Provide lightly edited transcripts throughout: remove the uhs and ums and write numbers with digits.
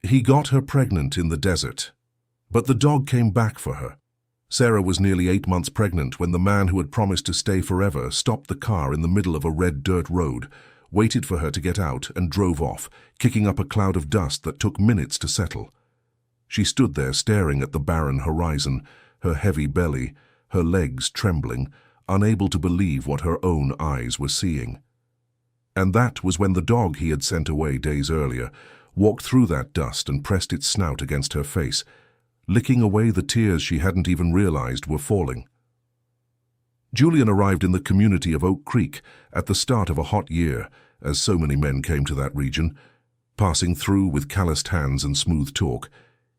He got her pregnant in the desert, but the dog came back for her. Sarah was nearly 8 months pregnant when the man who had promised to stay forever stopped the car in the middle of a red dirt road, waited for her to get out, and drove off, kicking up a cloud of dust that took minutes to settle. She stood there staring at the barren horizon, her heavy belly, her legs trembling, unable to believe what her own eyes were seeing. And that was when the dog he had sent away days earlier walked through that dust and pressed its snout against her face, licking away the tears she hadn't even realized were falling. Julian arrived in the community of Oak Creek at the start of a hot year, as so many men came to that region. Passing through with calloused hands and smooth talk,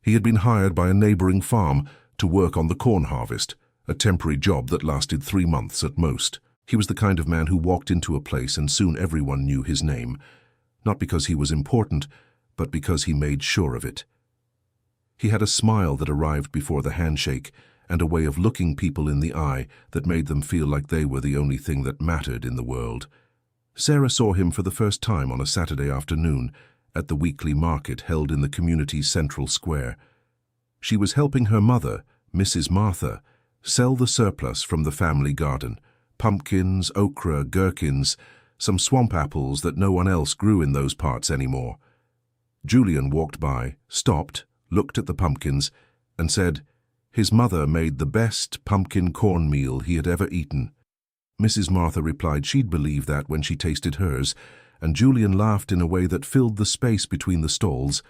he had been hired by a neighboring farm to work on the corn harvest, a temporary job that lasted 3 months at most. He was the kind of man who walked into a place and soon everyone knew his name, not because he was important, but because he made sure of it. He had a smile that arrived before the handshake and a way of looking people in the eye that made them feel like they were the only thing that mattered in the world. Sarah saw him for the first time on a Saturday afternoon at the weekly market held in the community's central square. She was helping her mother, Mrs. Martha, sell the surplus from the family garden: pumpkins, okra, gherkins, some swamp apples that no one else grew in those parts anymore. Julian walked by, stopped, looked at the pumpkins, and said his mother made the best pumpkin cornmeal he had ever eaten. Mrs. Martha replied she'd believe that when she tasted hers, and Julian laughed in a way that filled the space between the stalls.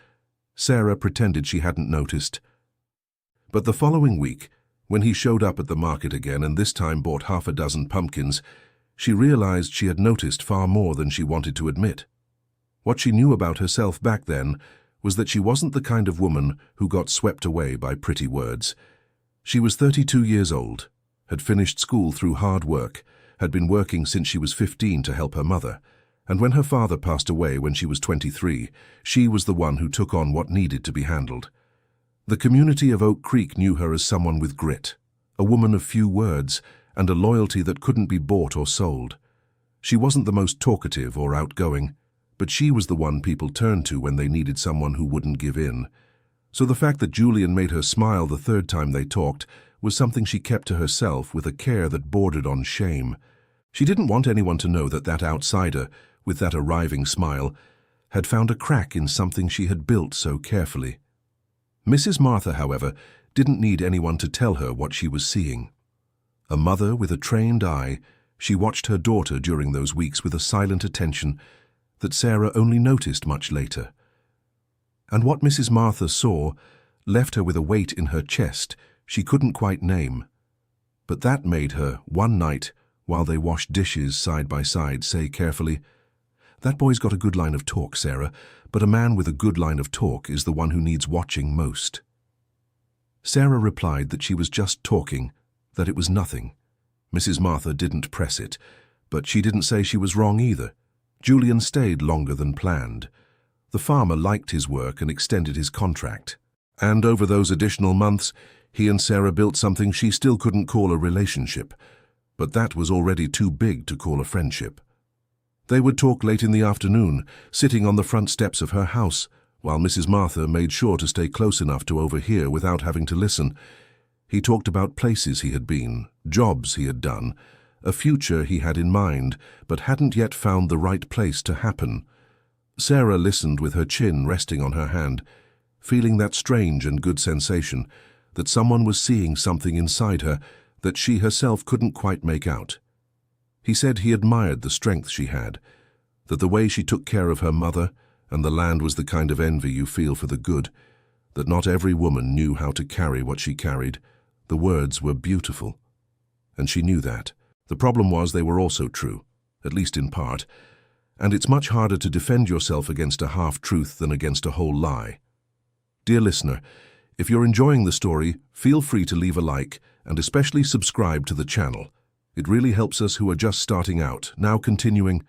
Sarah pretended she hadn't noticed. But the following week, when he showed up at the market again and this time bought 6 pumpkins, she realized she had noticed far more than she wanted to admit. What she knew about herself back then was that she wasn't the kind of woman who got swept away by pretty words. She was 32 years old, had finished school through hard work, had been working since she was 15 to help her mother, and when her father passed away when she was 23, she was the one who took on what needed to be handled. The community of Oak Creek knew her as someone with grit, a woman of few words, and a loyalty that couldn't be bought or sold. She wasn't the most talkative or outgoing, but she was the one people turned to when they needed someone who wouldn't give in. So the fact that Julian made her smile the 3rd time they talked was something she kept to herself with a care that bordered on shame. She didn't want anyone to know that that outsider, with that arriving smile, had found a crack in something she had built so carefully. Mrs. Martha, however, didn't need anyone to tell her what she was seeing. A mother with a trained eye, she watched her daughter during those weeks with a silent attention that Sarah only noticed much later. And what Mrs. Martha saw left her with a weight in her chest she couldn't quite name. But that made her, one night, while they washed dishes side by side, say carefully, "That boy's got a good line of talk, Sarah, but a man with a good line of talk is the one who needs watching most." Sarah replied that she was just talking, that it was nothing. Mrs. Martha didn't press it, but she didn't say she was wrong either. Julian stayed longer than planned. The farmer liked his work and extended his contract. And over those additional months, he and Sarah built something she still couldn't call a relationship, but that was already too big to call a friendship. They would talk late in the afternoon, sitting on the front steps of her house, while Mrs. Martha made sure to stay close enough to overhear without having to listen. He talked about places he had been, jobs he had done, a future he had in mind, but hadn't yet found the right place to happen. Sarah listened with her chin resting on her hand, feeling that strange and good sensation that someone was seeing something inside her that she herself couldn't quite make out. He said he admired the strength she had, that the way she took care of her mother and the land was the kind of envy you feel for the good, that not every woman knew how to carry what she carried. The words were beautiful, and she knew that. The problem was they were also true, at least in part, and it's much harder to defend yourself against a half-truth than against a whole lie. Dear listener, if you're enjoying the story, feel free to leave a like and especially subscribe to the channel. It really helps us who are just starting out. Now continuing,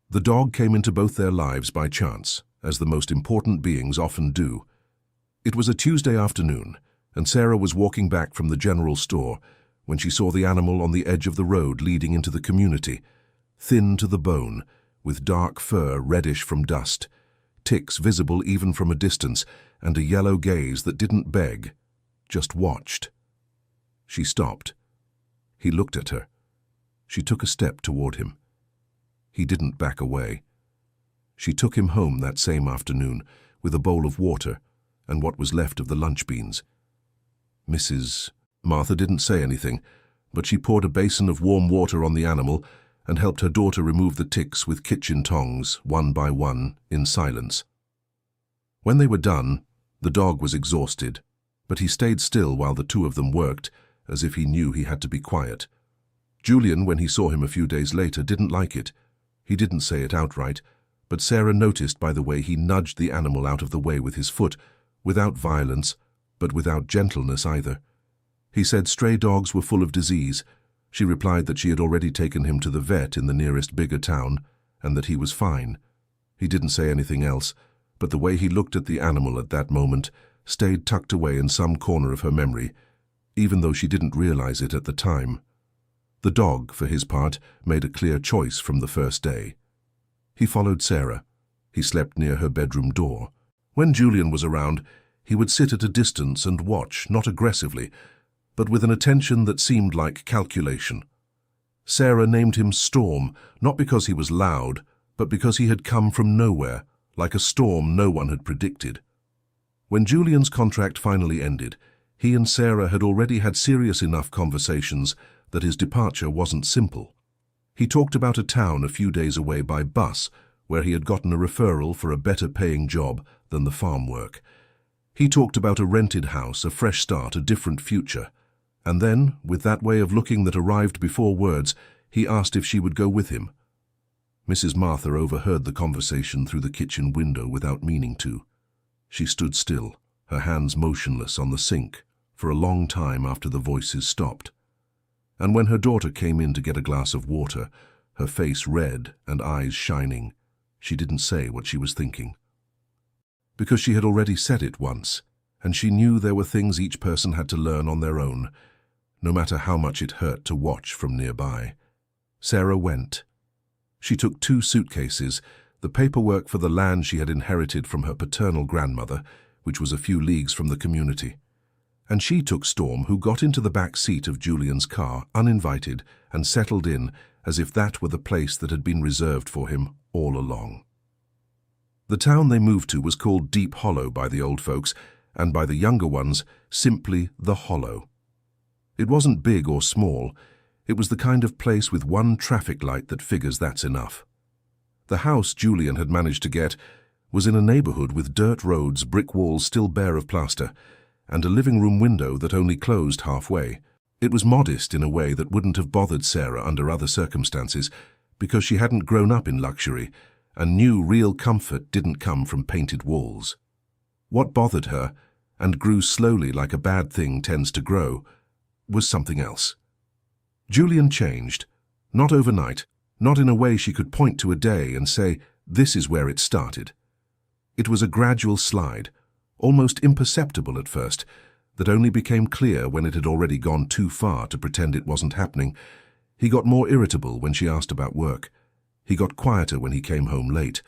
the dog came into both their lives by chance, as the most important beings often do. It was a Tuesday afternoon, and Sarah was walking back from the general store when she saw the animal on the edge of the road leading into the community, thin to the bone, with dark fur reddish from dust, ticks visible even from a distance, and a yellow gaze that didn't beg, just watched. She stopped. He looked at her. She took a step toward him. He didn't back away. She took him home that same afternoon with a bowl of water and what was left of the lunch beans. Mrs. Martha didn't say anything, but she poured a basin of warm water on the animal and helped her daughter remove the ticks with kitchen tongs, one by one, in silence. When they were done, the dog was exhausted, but he stayed still while the two of them worked, as if he knew he had to be quiet. Julian, when he saw him a few days later, didn't like it. He didn't say it outright, but Sarah noticed by the way he nudged the animal out of the way with his foot, without violence, but without gentleness either. He said stray dogs were full of disease. She replied that she had already taken him to the vet in the nearest bigger town, and that he was fine. He didn't say anything else, but the way he looked at the animal at that moment stayed tucked away in some corner of her memory, even though she didn't realize it at the time. The dog, for his part, made a clear choice from the first day. He followed Sarah. He slept near her bedroom door. When Julian was around, he would sit at a distance and watch, not aggressively, but with an attention that seemed like calculation. Sarah named him Storm, not because he was loud, but because he had come from nowhere, like a storm no one had predicted. When Julian's contract finally ended, he and Sarah had already had serious enough conversations that his departure wasn't simple. He talked about a town a few days away by bus, where he had gotten a referral for a better-paying job than the farm work. He talked about a rented house, a fresh start, a different future. And then, with that way of looking that arrived before words, he asked if she would go with him. Mrs. Martha overheard the conversation through the kitchen window without meaning to. She stood still, her hands motionless on the sink, for a long time after the voices stopped. And when her daughter came in to get a glass of water, her face red and eyes shining, she didn't say what she was thinking. Because she had already said it once, and she knew there were things each person had to learn on their own, no matter how much it hurt to watch from nearby. Sarah went. She took 2 suitcases, the paperwork for the land she had inherited from her paternal grandmother, which was a few leagues from the community. And she took Storm, who got into the back seat of Julian's car, uninvited, and settled in as if that were the place that had been reserved for him all along. The town they moved to was called Deep Hollow by the old folks, and by the younger ones, simply the Hollow. It wasn't big or small. It was the kind of place with one traffic light that figures that's enough. The house Julian had managed to get was in a neighborhood with dirt roads, brick walls still bare of plaster, and a living room window that only closed halfway. It was modest in a way that wouldn't have bothered Sarah under other circumstances, because she hadn't grown up in luxury and knew real comfort didn't come from painted walls. What bothered her, and grew slowly like a bad thing tends to grow, was something else. Julian changed, not overnight, not in a way she could point to a day and say, this is where it started. It was a gradual slide, almost imperceptible at first, that only became clear when it had already gone too far to pretend it wasn't happening. He got more irritable when she asked about work. He got quieter when he came home late.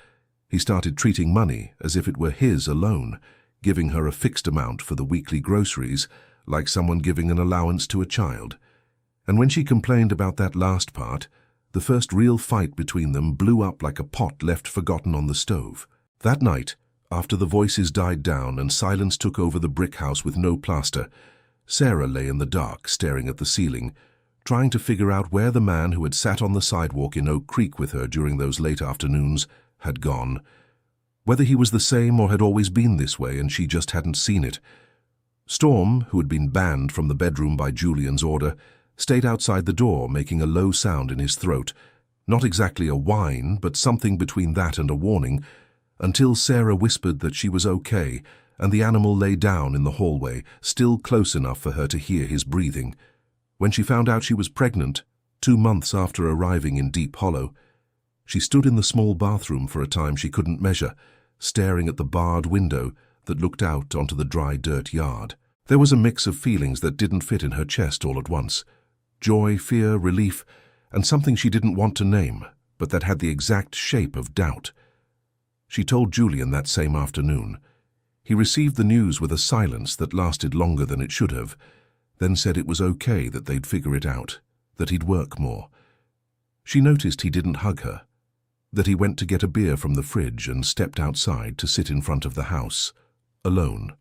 He started treating money as if it were his alone, giving her a fixed amount for the weekly groceries, like someone giving an allowance to a child. And when she complained about that last part, the first real fight between them blew up like a pot left forgotten on the stove. That night, after the voices died down and silence took over the brick house with no plaster, Sarah lay in the dark, staring at the ceiling, trying to figure out where the man who had sat on the sidewalk in Oak Creek with her during those late afternoons had gone. Whether he was the same or had always been this way and she just hadn't seen it. Storm, who had been banned from the bedroom by Julian's order, stayed outside the door, making a low sound in his throat. Not exactly a whine, but something between that and a warning, until Sarah whispered that she was okay, and the animal lay down in the hallway, still close enough for her to hear his breathing. When she found out she was pregnant, 2 months after arriving in Deep Hollow, she stood in the small bathroom for a time she couldn't measure, staring at the barred window that looked out onto the dry dirt yard. There was a mix of feelings that didn't fit in her chest all at once. Joy, fear, relief, and something she didn't want to name, but that had the exact shape of doubt. She told Julian that same afternoon. He received the news with a silence that lasted longer than it should have, then said it was okay that they'd figure it out, that he'd work more. She noticed he didn't hug her, that he went to get a beer from the fridge and stepped outside to sit in front of the house, alone.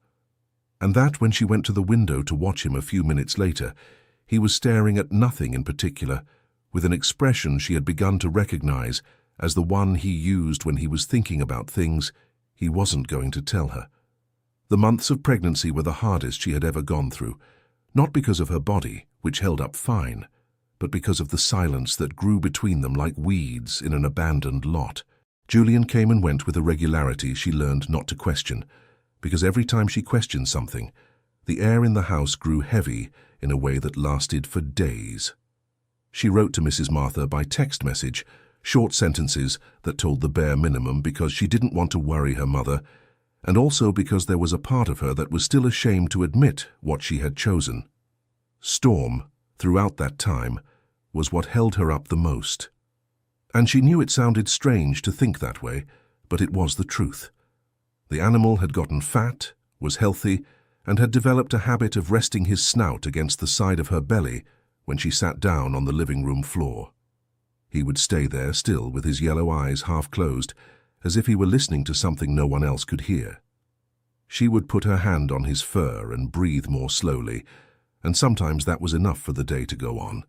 And that when she went to the window to watch him a few minutes later, he was staring at nothing in particular, with an expression she had begun to recognize as the one he used when he was thinking about things he wasn't going to tell her. The months of pregnancy were the hardest she had ever gone through, not because of her body, which held up fine, but because of the silence that grew between them like weeds in an abandoned lot. Julian came and went with a regularity she learned not to question, because every time she questioned something, the air in the house grew heavy in a way that lasted for days. She wrote to Mrs. Martha by text message, short sentences that told the bare minimum because she didn't want to worry her mother, and also because there was a part of her that was still ashamed to admit what she had chosen. Storm, throughout that time, was what held her up the most. And she knew it sounded strange to think that way, but it was the truth. The animal had gotten fat, was healthy, and had developed a habit of resting his snout against the side of her belly when she sat down on the living room floor. He would stay there still with his yellow eyes half closed, as if he were listening to something no one else could hear. She would put her hand on his fur and breathe more slowly, and sometimes that was enough for the day to go on.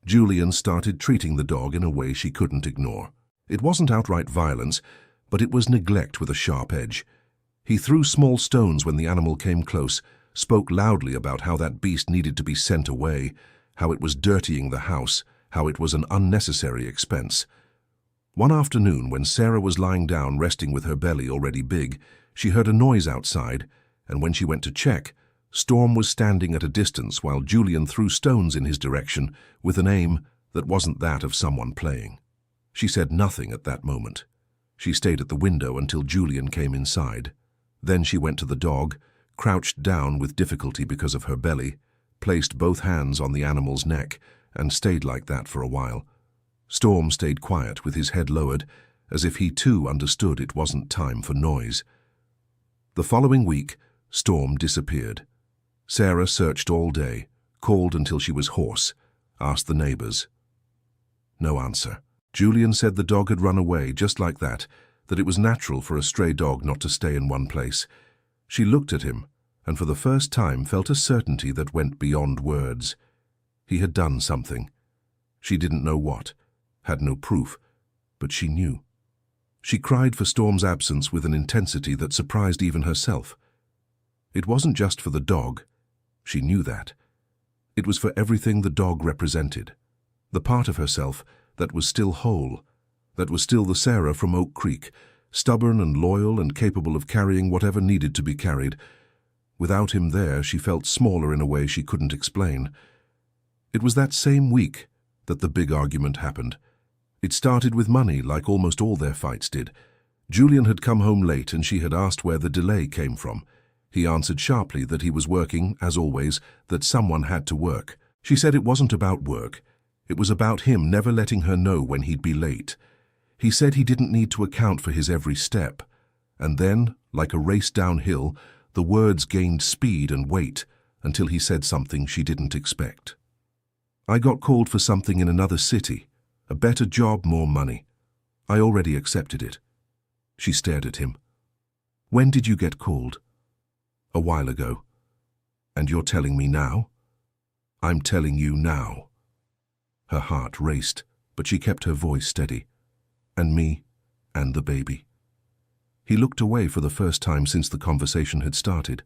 Julian started treating the dog in a way she couldn't ignore. It wasn't outright violence, but it was neglect with a sharp edge. He threw small stones when the animal came close, spoke loudly about how that beast needed to be sent away, how it was dirtying the house, how it was an unnecessary expense. One afternoon, when Sarah was lying down resting with her belly already big, she heard a noise outside, and when she went to check, Storm was standing at a distance while Julian threw stones in his direction with an aim that wasn't that of someone playing. She said nothing at that moment. She stayed at the window until Julian came inside. Then she went to the dog, crouched down with difficulty because of her belly, placed both hands on the animal's neck, and stayed like that for a while. Storm stayed quiet with his head lowered, as if he too understood it wasn't time for noise. The following week, Storm disappeared. Sarah searched all day, called until she was hoarse, asked the neighbors. No answer. Julian said the dog had run away just like that it was natural for a stray dog not to stay in one place. She looked at him, and for the first time felt a certainty that went beyond words. He had done something. She didn't know what, had no proof, but she knew. She cried for Storm's absence with an intensity that surprised even herself. It wasn't just for the dog. She knew that. It was for everything the dog represented. The part of herself that was still whole, that was still the Sarah from Oak Creek, stubborn and loyal and capable of carrying whatever needed to be carried. Without him there, she felt smaller in a way she couldn't explain. It was that same week that the big argument happened. It started with money, like almost all their fights did. Julian had come home late and she had asked where the delay came from. He answered sharply that he was working, as always, that someone had to work. She said it wasn't about work. It was about him never letting her know when he'd be late. He said he didn't need to account for his every step. And then, like a race downhill, the words gained speed and weight until he said something she didn't expect. I got called for something in another city. A better job, more money. I already accepted it. She stared at him. When did you get called? A while ago. And you're telling me now? I'm telling you now. Her heart raced, but she kept her voice steady. And me, and the baby. He looked away for the first time since the conversation had started,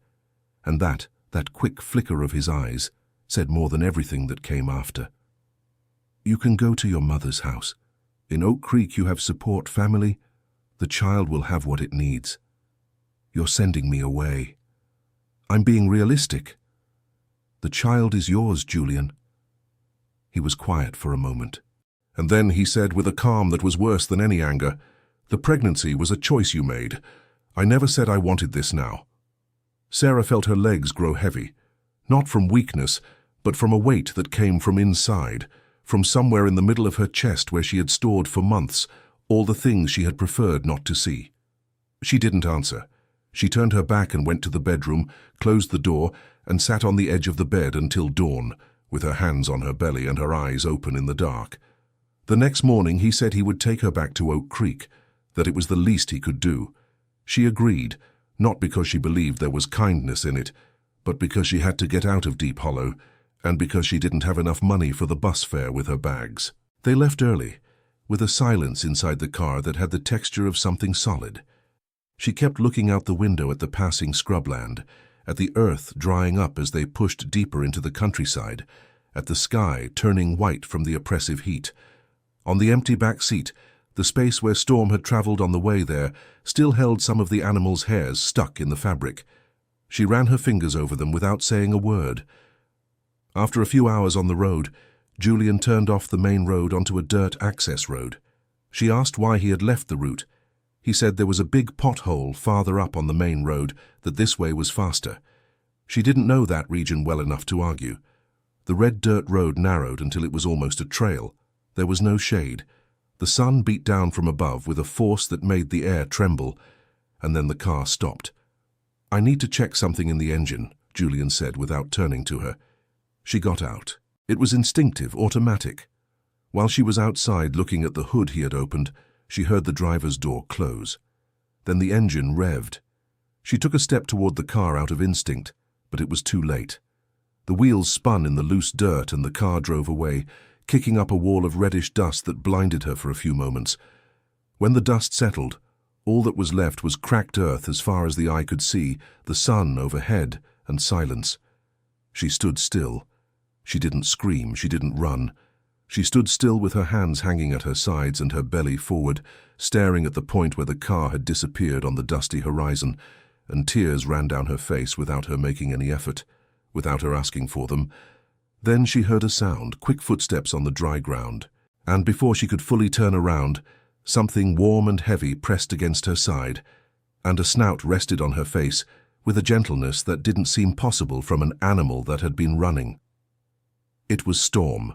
and that quick flicker of his eyes, said more than everything that came after. You can go to your mother's house. In Oak Creek you have support, family. The child will have what it needs. You're sending me away. I'm being realistic. The child is yours, Julian. He was quiet for a moment. And then he said with a calm that was worse than any anger, the pregnancy was a choice you made. I never said I wanted this now. Sarah felt her legs grow heavy, not from weakness, but from a weight that came from inside, from somewhere in the middle of her chest where she had stored for months all the things she had preferred not to see. She didn't answer. She turned her back and went to the bedroom, closed the door, and sat on the edge of the bed until dawn, with her hands on her belly and her eyes open in the dark. The next morning he said he would take her back to Oak Creek, that it was the least he could do. She agreed, not because she believed there was kindness in it, but because she had to get out of Deep Hollow, and because she didn't have enough money for the bus fare with her bags. They left early, with a silence inside the car that had the texture of something solid. She kept looking out the window at the passing scrubland, at the earth drying up as they pushed deeper into the countryside, at the sky turning white from the oppressive heat. On the empty back seat, the space where Storm had traveled on the way there still held some of the animal's hairs stuck in the fabric. She ran her fingers over them without saying a word. After a few hours on the road, Julian turned off the main road onto a dirt access road. She asked why he had left the route. He said there was a big pothole farther up on the main road, that this way was faster. She didn't know that region well enough to argue. The red dirt road narrowed until it was almost a trail. There was no shade. The sun beat down from above with a force that made the air tremble, and then the car stopped. "I need to check something in the engine," Julian said without turning to her. She got out. It was instinctive, automatic. While she was outside looking at the hood he had opened, she heard the driver's door close. Then the engine revved. She took a step toward the car out of instinct, but it was too late. The wheels spun in the loose dirt and the car drove away, kicking up a wall of reddish dust that blinded her for a few moments. When the dust settled, all that was left was cracked earth as far as the eye could see, the sun overhead, and silence. She stood still. She didn't scream, she didn't run. She stood still with her hands hanging at her sides and her belly forward, staring at the point where the car had disappeared on the dusty horizon, and tears ran down her face without her making any effort, without her asking for them. Then she heard a sound, quick footsteps on the dry ground, and before she could fully turn around, something warm and heavy pressed against her side, and a snout rested on her face with a gentleness that didn't seem possible from an animal that had been running. It was Storm.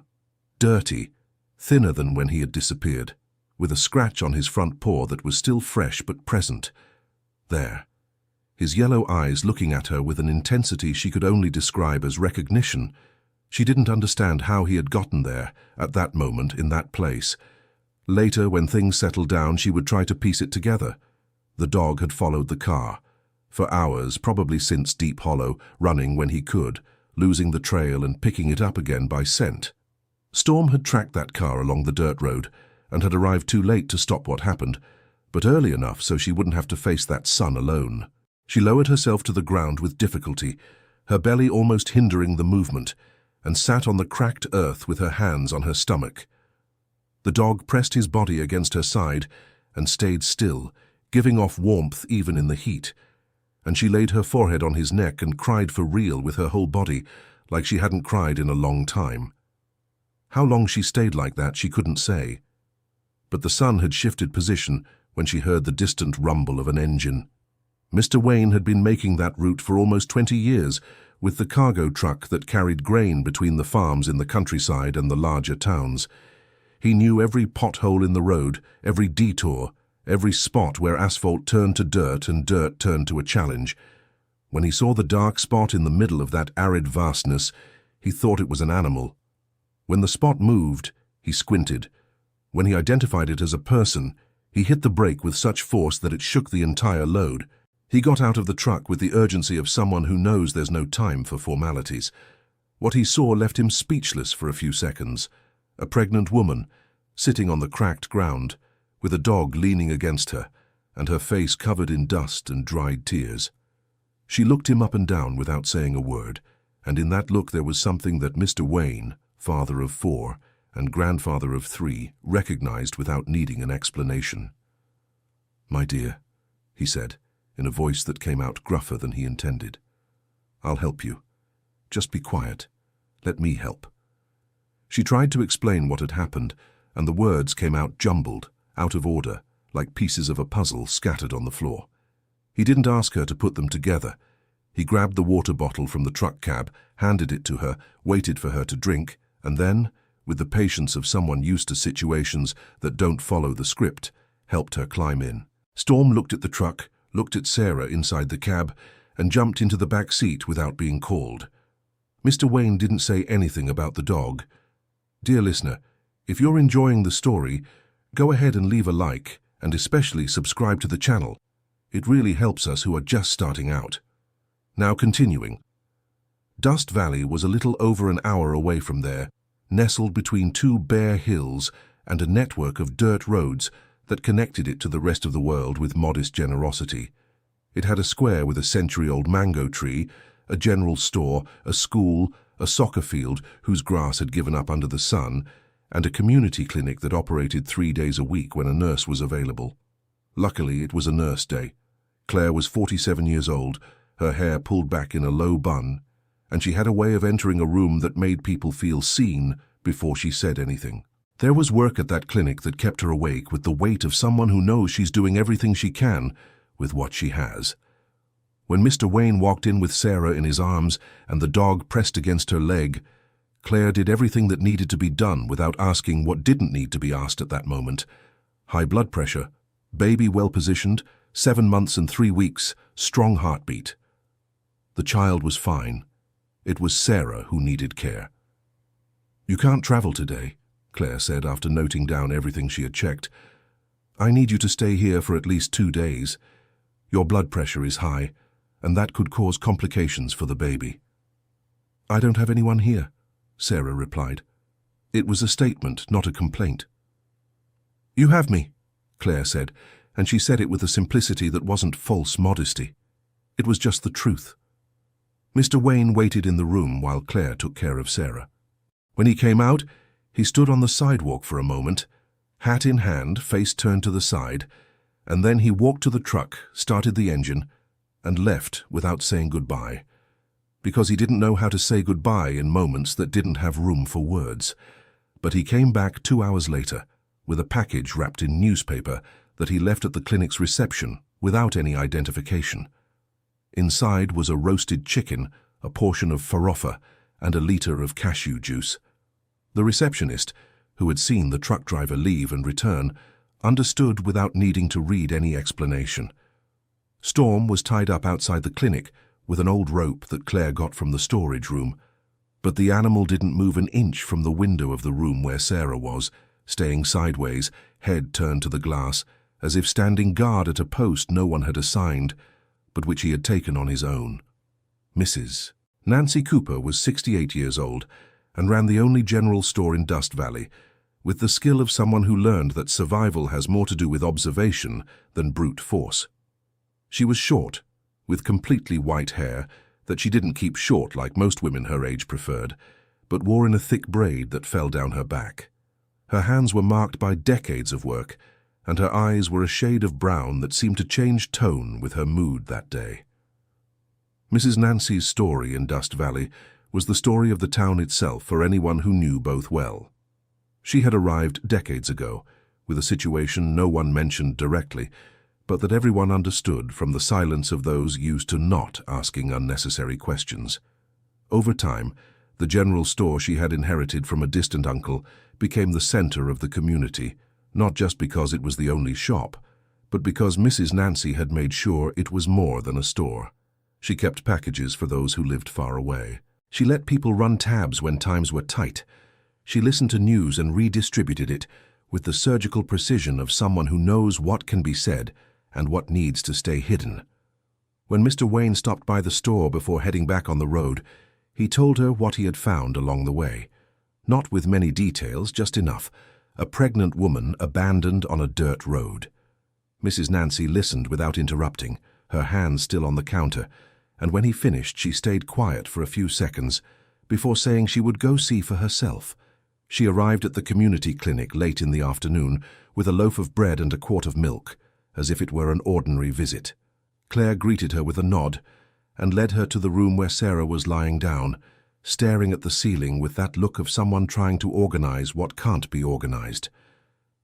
Dirty, thinner than when he had disappeared, with a scratch on his front paw that was still fresh but present. There, his yellow eyes looking at her with an intensity she could only describe as recognition. She didn't understand how he had gotten there, at that moment, in that place. Later, when things settled down, she would try to piece it together. The dog had followed the car. For hours, probably since Deep Hollow, running when he could, losing the trail and picking it up again by scent. Storm had tracked that car along the dirt road and had arrived too late to stop what happened, but early enough so she wouldn't have to face that sun alone. She lowered herself to the ground with difficulty, her belly almost hindering the movement, and sat on the cracked earth with her hands on her stomach. The dog pressed his body against her side and stayed still, giving off warmth even in the heat, and she laid her forehead on his neck and cried for real with her whole body, like she hadn't cried in a long time. How long she stayed like that she couldn't say. But the sun had shifted position when she heard the distant rumble of an engine. Mr. Wayne had been making that route for almost 20 years, with the cargo truck that carried grain between the farms in the countryside and the larger towns. He knew every pothole in the road, every detour, every spot where asphalt turned to dirt and dirt turned to a challenge. When he saw the dark spot in the middle of that arid vastness, he thought it was an animal. When the spot moved, he squinted. When he identified it as a person, he hit the brake with such force that it shook the entire load. He got out of the truck with the urgency of someone who knows there's no time for formalities. What he saw left him speechless for a few seconds. A pregnant woman, sitting on the cracked ground, with a dog leaning against her, and her face covered in dust and dried tears. She looked him up and down without saying a word, and in that look there was something that Mr. Wayne, father of 4 and grandfather of 3, recognized without needing an explanation. "My dear," he said, in a voice that came out gruffer than he intended. "I'll help you. Just be quiet. Let me help." She tried to explain what had happened, and the words came out jumbled, out of order, like pieces of a puzzle scattered on the floor. He didn't ask her to put them together. He grabbed the water bottle from the truck cab, handed it to her, waited for her to drink, and then, with the patience of someone used to situations that don't follow the script, helped her climb in. Storm looked at the truck, looked at Sarah inside the cab, and jumped into the back seat without being called. Mr. Wayne didn't say anything about the dog. Dear listener, if you're enjoying the story, go ahead and leave a like, and especially subscribe to the channel. It really helps us who are just starting out. Now continuing. Dust Valley was a little over an hour away from there, nestled between two bare hills and a network of dirt roads that connected it to the rest of the world with modest generosity. It had a square with a century-old mango tree, a general store, a school, a soccer field whose grass had given up under the sun, and a community clinic that operated 3 days a week when a nurse was available. Luckily, it was a nurse day. Claire was 47 years old, her hair pulled back in a low bun, and she had a way of entering a room that made people feel seen before she said anything. There was work at that clinic that kept her awake with the weight of someone who knows she's doing everything she can with what she has. When Mr. Wayne walked in with Sarah in his arms and the dog pressed against her leg, Claire did everything that needed to be done without asking what didn't need to be asked at that moment. High blood pressure, baby well-positioned, 7 months and 3 weeks, strong heartbeat. The child was fine. It was Sarah who needed care. "You can't travel today," Claire said after noting down everything she had checked. "I need you to stay here for at least 2 days. Your blood pressure is high, and that could cause complications for the baby." "I don't have anyone here," Sarah replied. It was a statement, not a complaint. "You have me," Claire said, and she said it with a simplicity that wasn't false modesty. It was just the truth. Mr. Wayne waited in the room while Claire took care of Sarah. When he came out, he stood on the sidewalk for a moment, hat in hand, face turned to the side, and then he walked to the truck, started the engine, and left without saying goodbye, because he didn't know how to say goodbye in moments that didn't have room for words. But he came back 2 hours later with a package wrapped in newspaper that he left at the clinic's reception without any identification. Inside was a roasted chicken, a portion of farofa, and a liter of cashew juice. The receptionist, who had seen the truck driver leave and return, understood without needing to read any explanation. Storm was tied up outside the clinic with an old rope that Claire got from the storage room, but the animal didn't move an inch from the window of the room where Sarah was, staying sideways, head turned to the glass, as if standing guard at a post no one had assigned, but which he had taken on his own. Mrs. Nancy Cooper was 68 years old and ran the only general store in Dust Valley, with the skill of someone who learned that survival has more to do with observation than brute force. She was short, with completely white hair that she didn't keep short like most women her age preferred, but wore in a thick braid that fell down her back. Her hands were marked by decades of work, and her eyes were a shade of brown that seemed to change tone with her mood that day. Mrs. Nancy's story in Dust Valley was the story of the town itself for anyone who knew both well. She had arrived decades ago, with a situation no one mentioned directly, but that everyone understood from the silence of those used to not asking unnecessary questions. Over time, the general store she had inherited from a distant uncle became the center of the community, not just because it was the only shop, but because Mrs. Nancy had made sure it was more than a store. She kept packages for those who lived far away. She let people run tabs when times were tight. She listened to news and redistributed it with the surgical precision of someone who knows what can be said and what needs to stay hidden. When Mr. Wayne stopped by the store before heading back on the road, he told her what he had found along the way. Not with many details, just enough. A pregnant woman abandoned on a dirt road. Mrs. Nancy listened without interrupting, her hands still on the counter, and when he finished she stayed quiet for a few seconds before saying she would go see for herself. She arrived at the community clinic late in the afternoon with a loaf of bread and a quart of milk, as if it were an ordinary visit. Claire greeted her with a nod and led her to the room where Sarah was lying down, staring at the ceiling with that look of someone trying to organize what can't be organized.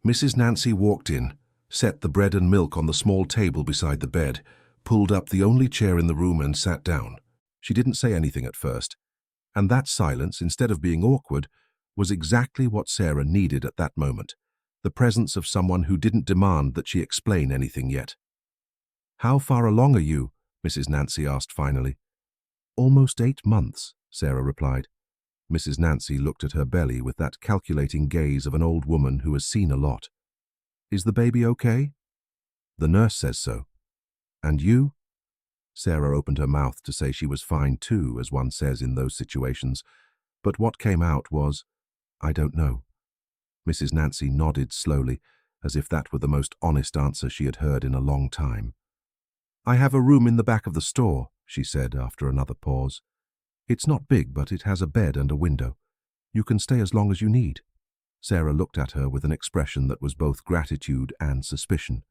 Mrs. Nancy walked in, set the bread and milk on the small table beside the bed, pulled up the only chair in the room and sat down. She didn't say anything at first, and that silence, instead of being awkward, was exactly what Sarah needed at that moment, the presence of someone who didn't demand that she explain anything yet. "How far along are you?" Mrs. Nancy asked finally. "Almost 8 months," Sarah replied. Mrs. Nancy looked at her belly with that calculating gaze of an old woman who has seen a lot. "Is the baby okay?" "The nurse says so." "And you?" Sarah opened her mouth to say she was fine too, as one says in those situations, but what came out was, "I don't know." Mrs. Nancy nodded slowly, as if that were the most honest answer she had heard in a long time. "I have a room in the back of the store," she said after another pause. "It's not big, but it has a bed and a window. You can stay as long as you need." Sarah looked at her with an expression that was both gratitude and suspicion,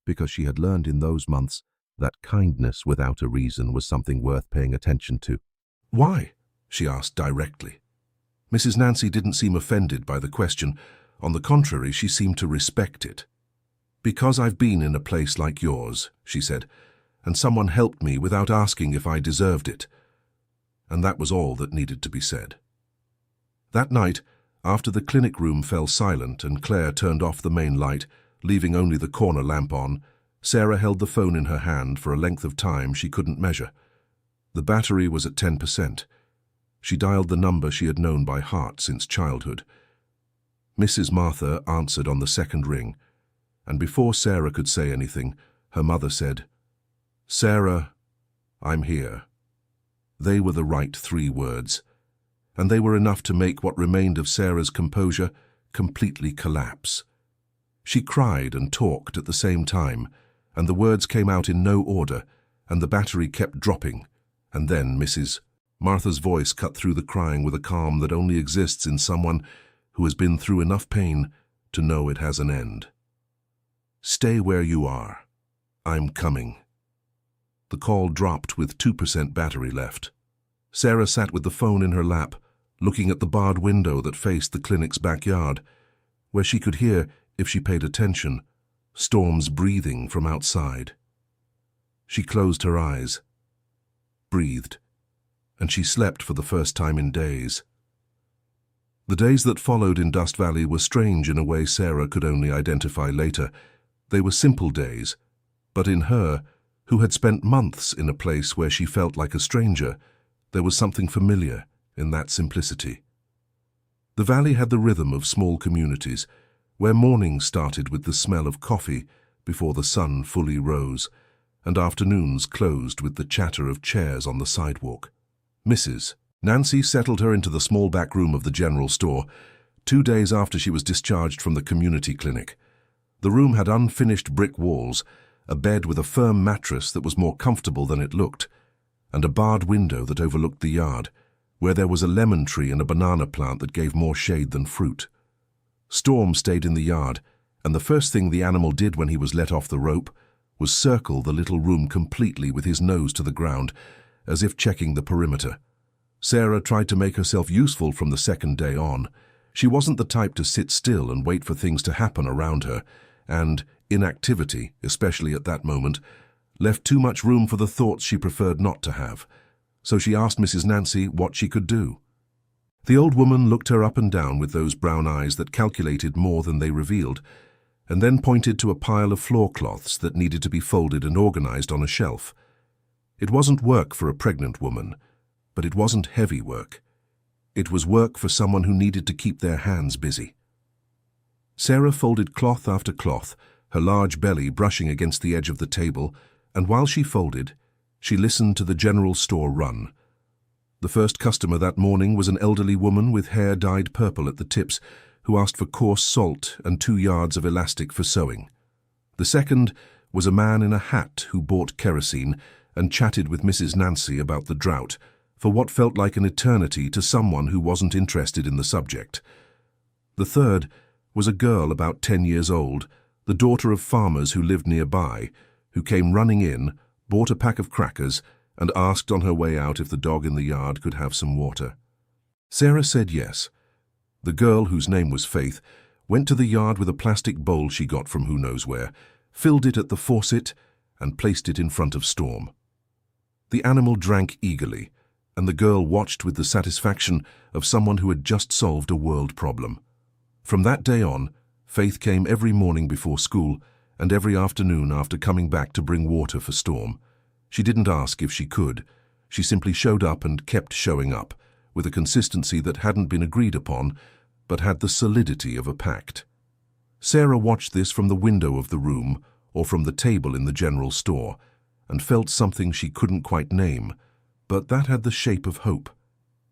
because she had learned in those months that kindness without a reason was something worth paying attention to. "Why?" she asked directly. Mrs. Nancy didn't seem offended by the question. On the contrary, she seemed to respect it. "Because I've been in a place like yours," she said, "and someone helped me without asking if I deserved it." And that was all that needed to be said. That night, after the clinic room fell silent and Claire turned off the main light, leaving only the corner lamp on, Sarah held the phone in her hand for a length of time she couldn't measure. The battery was at 10%. She dialed the number she had known by heart since childhood. Mrs. Martha answered on the second ring, and before Sarah could say anything, her mother said, "Sarah, I'm here." They were the right 3 words, and they were enough to make what remained of Sarah's composure completely collapse. She cried and talked at the same time, and the words came out in no order, and the battery kept dropping, and then Mrs. Martha's voice cut through the crying with a calm that only exists in someone who has been through enough pain to know it has an end. "Stay where you are. I'm coming." The call dropped with 2% battery left. Sarah sat with the phone in her lap, looking at the barred window that faced the clinic's backyard, where she could hear, if she paid attention, storms breathing from outside. She closed her eyes, breathed, and she slept for the first time in days. The days that followed in Dust Valley were strange in a way Sarah could only identify later. They were simple days, but in her, who had spent months in a place where she felt like a stranger, there was something familiar in that simplicity. The valley had the rhythm of small communities, where mornings started with the smell of coffee before the sun fully rose, and afternoons closed with the chatter of chairs on the sidewalk. Mrs. Nancy settled her into the small back room of the general store 2 days after she was discharged from the community clinic. The room had unfinished brick walls, a bed with a firm mattress that was more comfortable than it looked, and a barred window that overlooked the yard, where there was a lemon tree and a banana plant that gave more shade than fruit. Storm stayed in the yard, and the first thing the animal did when he was let off the rope was circle the little room completely with his nose to the ground, as if checking the perimeter. Sarah tried to make herself useful from the second day on. She wasn't the type to sit still and wait for things to happen around her, and inactivity, especially at that moment, left too much room for the thoughts she preferred not to have. So she asked Mrs. Nancy what she could do. The old woman looked her up and down with those brown eyes that calculated more than they revealed, and then pointed to a pile of floor cloths that needed to be folded and organized on a shelf. It wasn't work for a pregnant woman, but it wasn't heavy work. It was work for someone who needed to keep their hands busy. Sarah folded cloth after cloth, her large belly brushing against the edge of the table, and while she folded, she listened to the general store run. The first customer that morning was an elderly woman with hair dyed purple at the tips, who asked for coarse salt and 2 yards of elastic for sewing. The second was a man in a hat who bought kerosene and chatted with Mrs. Nancy about the drought, for what felt like an eternity to someone who wasn't interested in the subject. The third was a girl about 10 years old, the daughter of farmers who lived nearby, who came running in, bought a pack of crackers, and asked on her way out if the dog in the yard could have some water. Sarah said yes. The girl, whose name was Faith, went to the yard with a plastic bowl she got from who knows where, filled it at the faucet, and placed it in front of Storm. The animal drank eagerly, and the girl watched with the satisfaction of someone who had just solved a world problem. From that day on, Faith came every morning before school and every afternoon after coming back to bring water for Storm. She didn't ask if she could. She simply showed up and kept showing up, with a consistency that hadn't been agreed upon, but had the solidity of a pact. Sarah watched this from the window of the room or from the table in the general store, and felt something she couldn't quite name, but that had the shape of hope.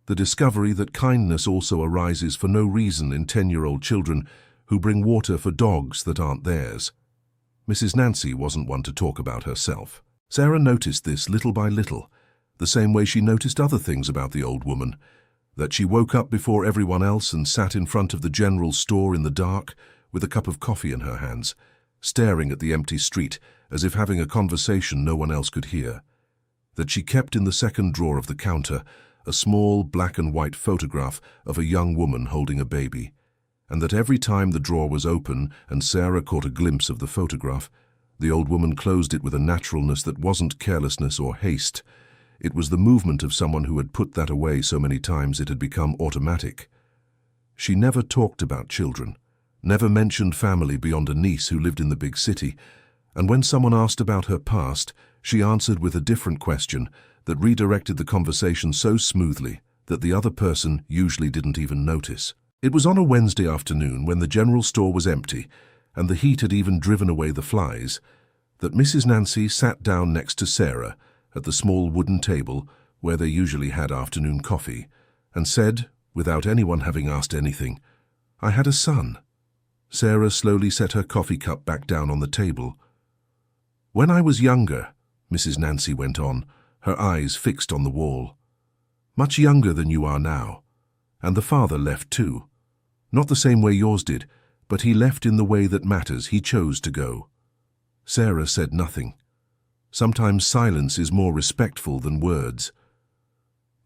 The discovery that kindness also arises for no reason in 10-year-old children who bring water for dogs that aren't theirs. Mrs. Nancy wasn't one to talk about herself. Sarah noticed this little by little, the same way she noticed other things about the old woman, that she woke up before everyone else and sat in front of the general store in the dark with a cup of coffee in her hands, staring at the empty street as if having a conversation no one else could hear. That she kept in the second drawer of the counter a small black and white photograph of a young woman holding a baby, and that every time the drawer was open and Sarah caught a glimpse of the photograph, the old woman closed it with a naturalness that wasn't carelessness or haste. It was the movement of someone who had put that away so many times it had become automatic. She never talked about children, never mentioned family beyond a niece who lived in the big city, and when someone asked about her past, she answered with a different question that redirected the conversation so smoothly that the other person usually didn't even notice. It was on a Wednesday afternoon when the general store was empty and the heat had even driven away the flies, that Mrs. Nancy sat down next to Sarah at the small wooden table where they usually had afternoon coffee, and said, without anyone having asked anything, "I had a son." Sarah slowly set her coffee cup back down on the table. "When I was younger," Mrs. Nancy went on, her eyes fixed on the wall, "much younger than you are now, and the father left too. Not the same way yours did, but he left in the way that matters. He chose to go." Sarah said nothing. Sometimes silence is more respectful than words.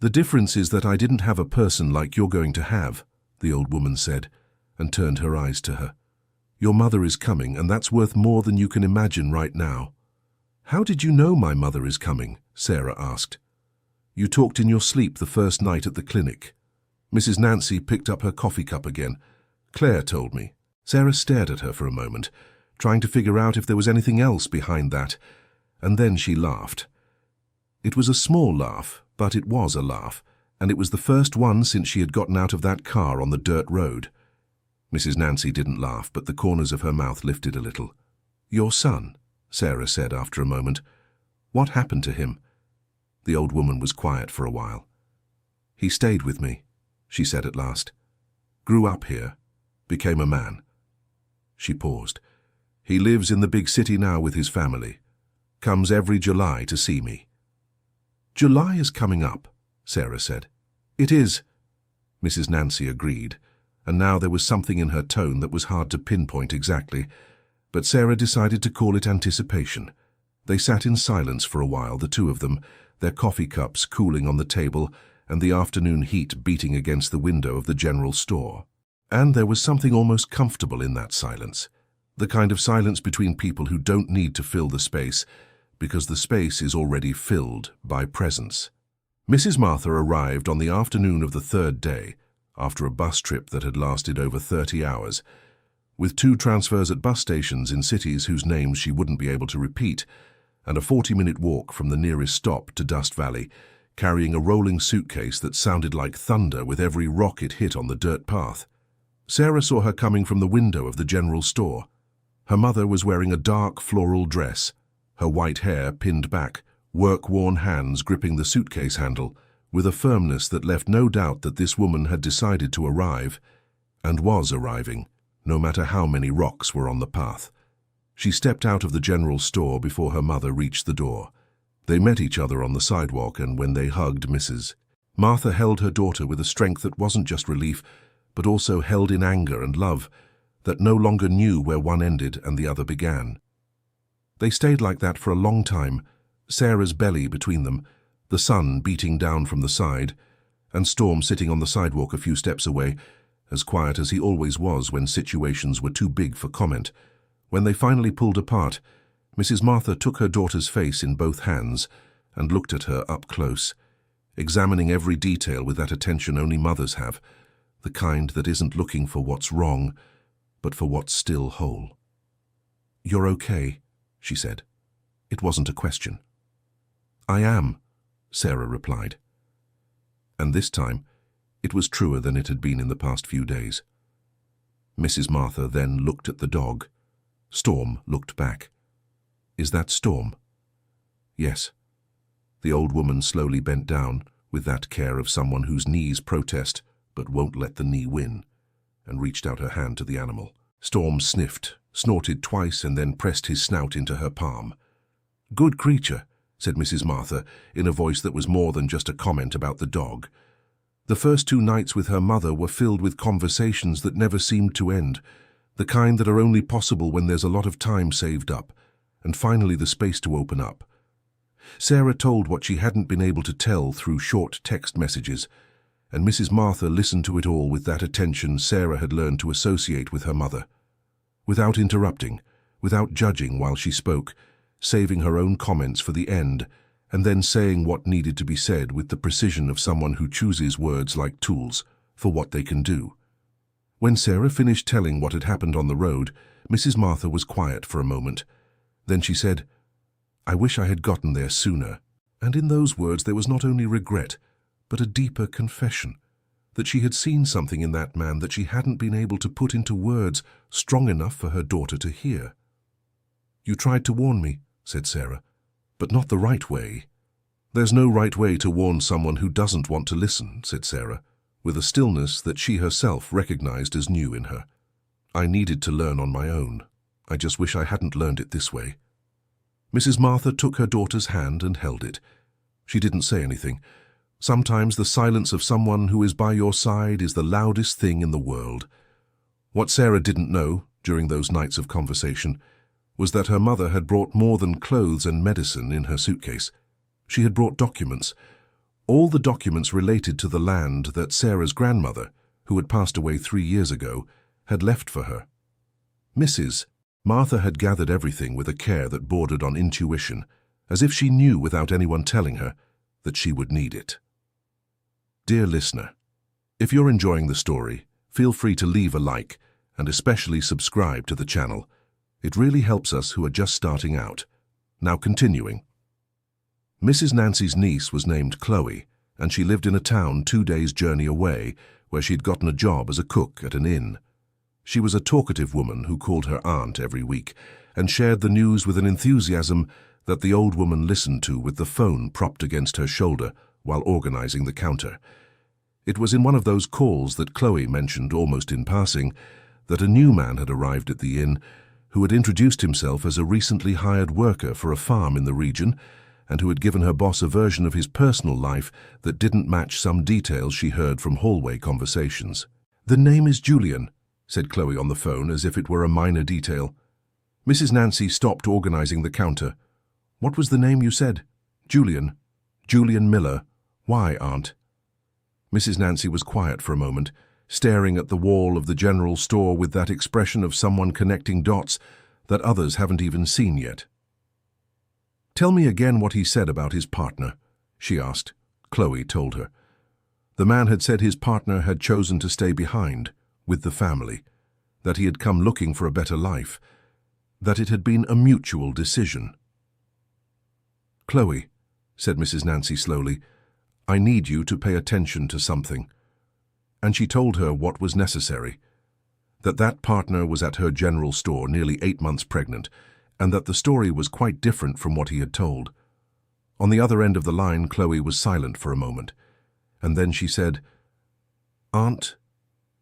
"The difference is that I didn't have a person like you're going to have," the old woman said, and turned her eyes to her. "Your mother is coming, and that's worth more than you can imagine right now." "How did you know my mother is coming?" Sarah asked. "You talked in your sleep the first night at the clinic." Mrs. Nancy picked up her coffee cup again. "Claire told me." Sarah stared at her for a moment, trying to figure out if there was anything else behind that, and then she laughed. It was a small laugh, but it was a laugh, and it was the first one since she had gotten out of that car on the dirt road. Mrs. Nancy didn't laugh, but the corners of her mouth lifted a little. "Your son," Sarah said after a moment. "What happened to him?" The old woman was quiet for a while. "He stayed with me," she said at last. "Grew up here, became a man." She paused. "He lives in the big city now with his family. Comes every July to see me." "July is coming up," Sarah said. "It is," Mrs. Nancy agreed, and now there was something in her tone that was hard to pinpoint exactly, but Sarah decided to call it anticipation. They sat in silence for a while, the two of them, their coffee cups cooling on the table and the afternoon heat beating against the window of the general store. And there was something almost comfortable in that silence, the kind of silence between people who don't need to fill the space, because the space is already filled by presence. Mrs. Martha arrived on the afternoon of the third day, after a bus trip that had lasted over 30 hours, with 2 transfers at bus stations in cities whose names she wouldn't be able to repeat, and a 40-minute walk from the nearest stop to Dust Valley, carrying a rolling suitcase that sounded like thunder with every rock it hit on the dirt path. Sarah saw her coming from the window of the general store. Her mother was wearing a dark floral dress, her white hair pinned back, work-worn hands gripping the suitcase handle, with a firmness that left no doubt that this woman had decided to arrive, and was arriving, no matter how many rocks were on the path. She stepped out of the general store before her mother reached the door. They met each other on the sidewalk, and when they hugged, Mrs. Martha held her daughter with a strength that wasn't just relief, but also held in anger and love, that no longer knew where one ended and the other began. They stayed like that for a long time, Sarah's belly between them, the sun beating down from the side, and Storm sitting on the sidewalk a few steps away, as quiet as he always was when situations were too big for comment. When they finally pulled apart, Mrs. Martha took her daughter's face in both hands and looked at her up close, examining every detail with that attention only mothers have, the kind that isn't looking for what's wrong, but for what's still whole. "You're okay," she said. It wasn't a question. "I am," Sarah replied. And this time, it was truer than it had been in the past few days. Mrs. Martha then looked at the dog. Storm looked back. "Is that Storm?" "Yes." The old woman slowly bent down, with that care of someone whose knees protest but won't let the knee win, and reached out her hand to the animal. Storm sniffed, snorted twice, and then pressed his snout into her palm. "Good creature," said Mrs. Martha, in a voice that was more than just a comment about the dog. The first 2 nights with her mother were filled with conversations that never seemed to end, the kind that are only possible when there's a lot of time saved up, and finally the space to open up. Sarah told what she hadn't been able to tell through short text messages, and Mrs. Martha listened to it all with that attention Sarah had learned to associate with her mother. Without interrupting, without judging while she spoke, saving her own comments for the end, and then saying what needed to be said with the precision of someone who chooses words like tools for what they can do. When Sarah finished telling what had happened on the road, Mrs. Martha was quiet for a moment. Then she said, "I wish I had gotten there sooner." And in those words there was not only regret, but a deeper confession, that she had seen something in that man that she hadn't been able to put into words strong enough for her daughter to hear. "You tried to warn me," said Sarah, "but not the right way." "There's no right way to warn someone who doesn't want to listen," said Sarah, with a stillness that she herself recognized as new in her. "I needed to learn on my own. I just wish I hadn't learned it this way." Mrs. Martha took her daughter's hand and held it. She didn't say anything. Sometimes the silence of someone who is by your side is the loudest thing in the world. What Sarah didn't know, during those nights of conversation, was that her mother had brought more than clothes and medicine in her suitcase. She had brought documents. All the documents related to the land that Sarah's grandmother, who had passed away 3 years ago, had left for her. Mrs. Martha had gathered everything with a care that bordered on intuition, as if she knew without anyone telling her that she would need it. Dear listener, if you're enjoying the story, feel free to leave a like and especially subscribe to the channel. It really helps us who are just starting out. Now continuing. Mrs. Nancy's niece was named Chloe, and she lived in a town 2 days' journey away where she'd gotten a job as a cook at an inn. She was a talkative woman who called her aunt every week and shared the news with an enthusiasm that the old woman listened to with the phone propped against her shoulder while organizing the counter. It was in one of those calls that Chloe mentioned almost in passing that a new man had arrived at the inn who had introduced himself as a recently hired worker for a farm in the region and who had given her boss a version of his personal life that didn't match some details she heard from hallway conversations. "The name is Julian," said Chloe on the phone as if it were a minor detail. Mrs. Nancy stopped organizing the counter. "What was the name you said?" "Julian. Julian Miller. Why, Aunt?" Mrs. Nancy was quiet for a moment, staring at the wall of the general store with that expression of someone connecting dots that others haven't even seen yet. "Tell me again what he said about his partner," she asked. Chloe told her. The man had said his partner had chosen to stay behind, with the family, that he had come looking for a better life, that it had been a mutual decision. "Chloe," said Mrs. Nancy slowly, "I need you to pay attention to something." And she told her what was necessary, that that partner was at her general store nearly 8 months pregnant, and that the story was quite different from what he had told. On the other end of the line, Chloe was silent for a moment, and then she said, "Aunt,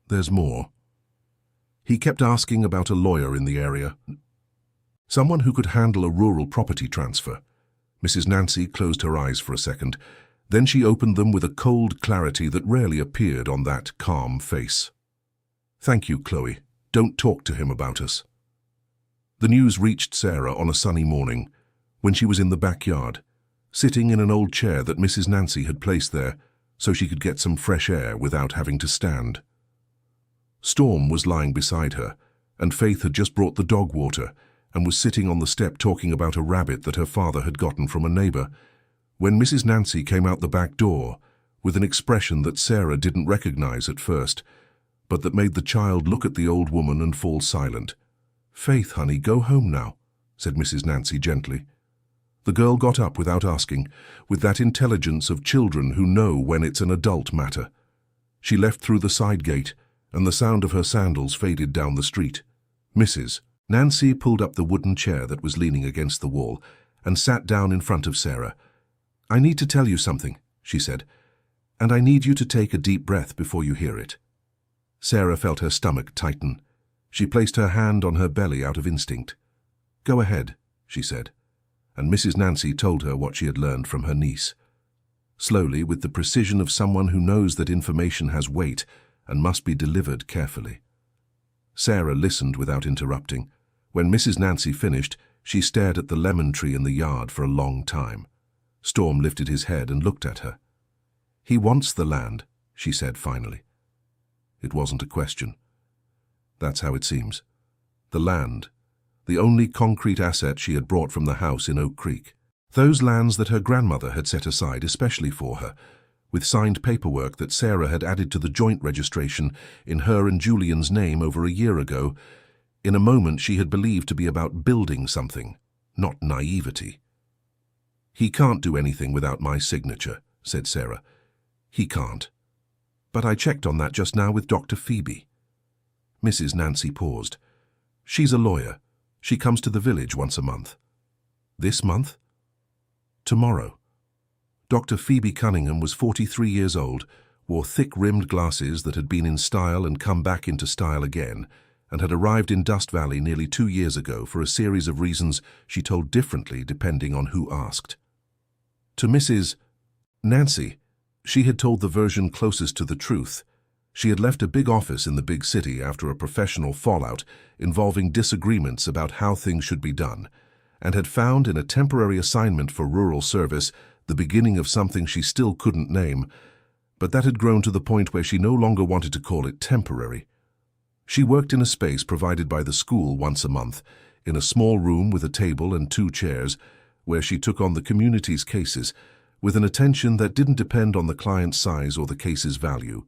there's more. He kept asking about a lawyer in the area, someone who could handle a rural property transfer." Mrs. Nancy closed her eyes for a second. Then she opened them with a cold clarity that rarely appeared on that calm face. "Thank you, Chloe. Don't talk to him about us." The news reached Sarah on a sunny morning, when she was in the backyard, sitting in an old chair that Mrs. Nancy had placed there so she could get some fresh air without having to stand. Storm was lying beside her, and Faith had just brought the dog water and was sitting on the step talking about a rabbit that her father had gotten from a neighbor, when Mrs. Nancy came out the back door with an expression that Sarah didn't recognize at first, but that made the child look at the old woman and fall silent. "Faith, honey, go home now," said Mrs. Nancy gently. The girl got up without asking, with that intelligence of children who know when it's an adult matter. She left through the side gate, and the sound of her sandals faded down the street. Mrs. Nancy pulled up the wooden chair that was leaning against the wall and sat down in front of Sarah. "I need to tell you something," she said, "and I need you to take a deep breath before you hear it." Sarah felt her stomach tighten. She placed her hand on her belly out of instinct. "Go ahead," she said, and Mrs. Nancy told her what she had learned from her niece. Slowly, with the precision of someone who knows that information has weight and must be delivered carefully. Sarah listened without interrupting. When Mrs. Nancy finished, she stared at the lemon tree in the yard for a long time. Storm lifted his head and looked at her. "He wants the land," she said finally. It wasn't a question. That's how it seems. The land, the only concrete asset she had brought from the house in Oak Creek. Those lands that her grandmother had set aside especially for her, with signed paperwork that Sarah had added to the joint registration in her and Julian's name over a year ago, in a moment she had believed to be about building something, not naivety. "He can't do anything without my signature," said Sarah. "He can't. But I checked on that just now with Dr. Phoebe." Mrs. Nancy paused. "She's a lawyer. She comes to the village once a month." "This month?" "Tomorrow." Dr. Phoebe Cunningham was 43 years old, wore thick-rimmed glasses that had been in style and come back into style again, and had arrived in Dust Valley nearly 2 years ago for a series of reasons she told differently depending on who asked. To Mrs. Nancy, she had told the version closest to the truth. She had left a big office in the big city after a professional fallout involving disagreements about how things should be done, and had found in a temporary assignment for rural service the beginning of something she still couldn't name, but that had grown to the point where she no longer wanted to call it temporary. She worked in a space provided by the school once a month, in a small room with a table and 2 chairs, where she took on the community's cases, with an attention that didn't depend on the client's size or the case's value.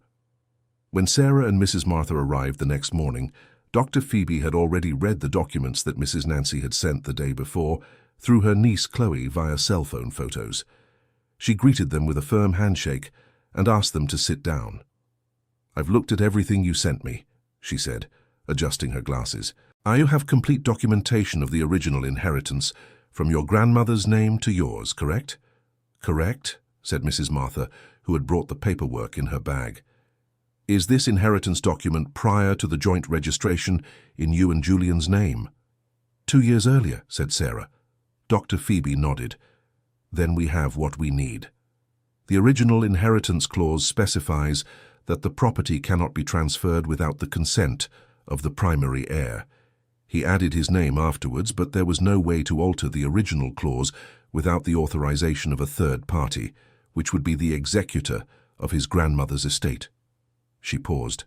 When Sarah and Mrs. Martha arrived the next morning, Dr. Phoebe had already read the documents that Mrs. Nancy had sent the day before through her niece Chloe via cell phone photos. She greeted them with a firm handshake and asked them to sit down. "I've looked at everything you sent me," she said, adjusting her glasses. "You have complete documentation of the original inheritance, from your grandmother's name to yours, correct?" "Correct," said Mrs. Martha, who had brought the paperwork in her bag. "Is this inheritance document prior to the joint registration in you and Julian's name?" 2 years earlier, said Sarah. Dr. Phoebe nodded. "Then we have what we need. The original inheritance clause specifies that the property cannot be transferred without the consent of the primary heir. He added his name afterwards, but there was no way to alter the original clause without the authorization of a third party, which would be the executor of his grandmother's estate." She paused.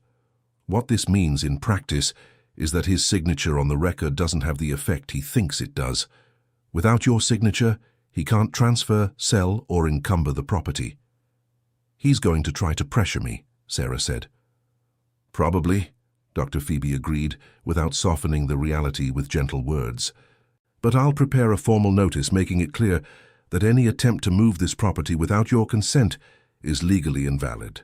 "What this means in practice is that his signature on the record doesn't have the effect he thinks it does. Without your signature, he can't transfer, sell, or encumber the property." "He's going to try to pressure me," Sarah said. "Probably," Dr. Phoebe agreed, without softening the reality with gentle words. "But I'll prepare a formal notice making it clear that any attempt to move this property without your consent is legally invalid.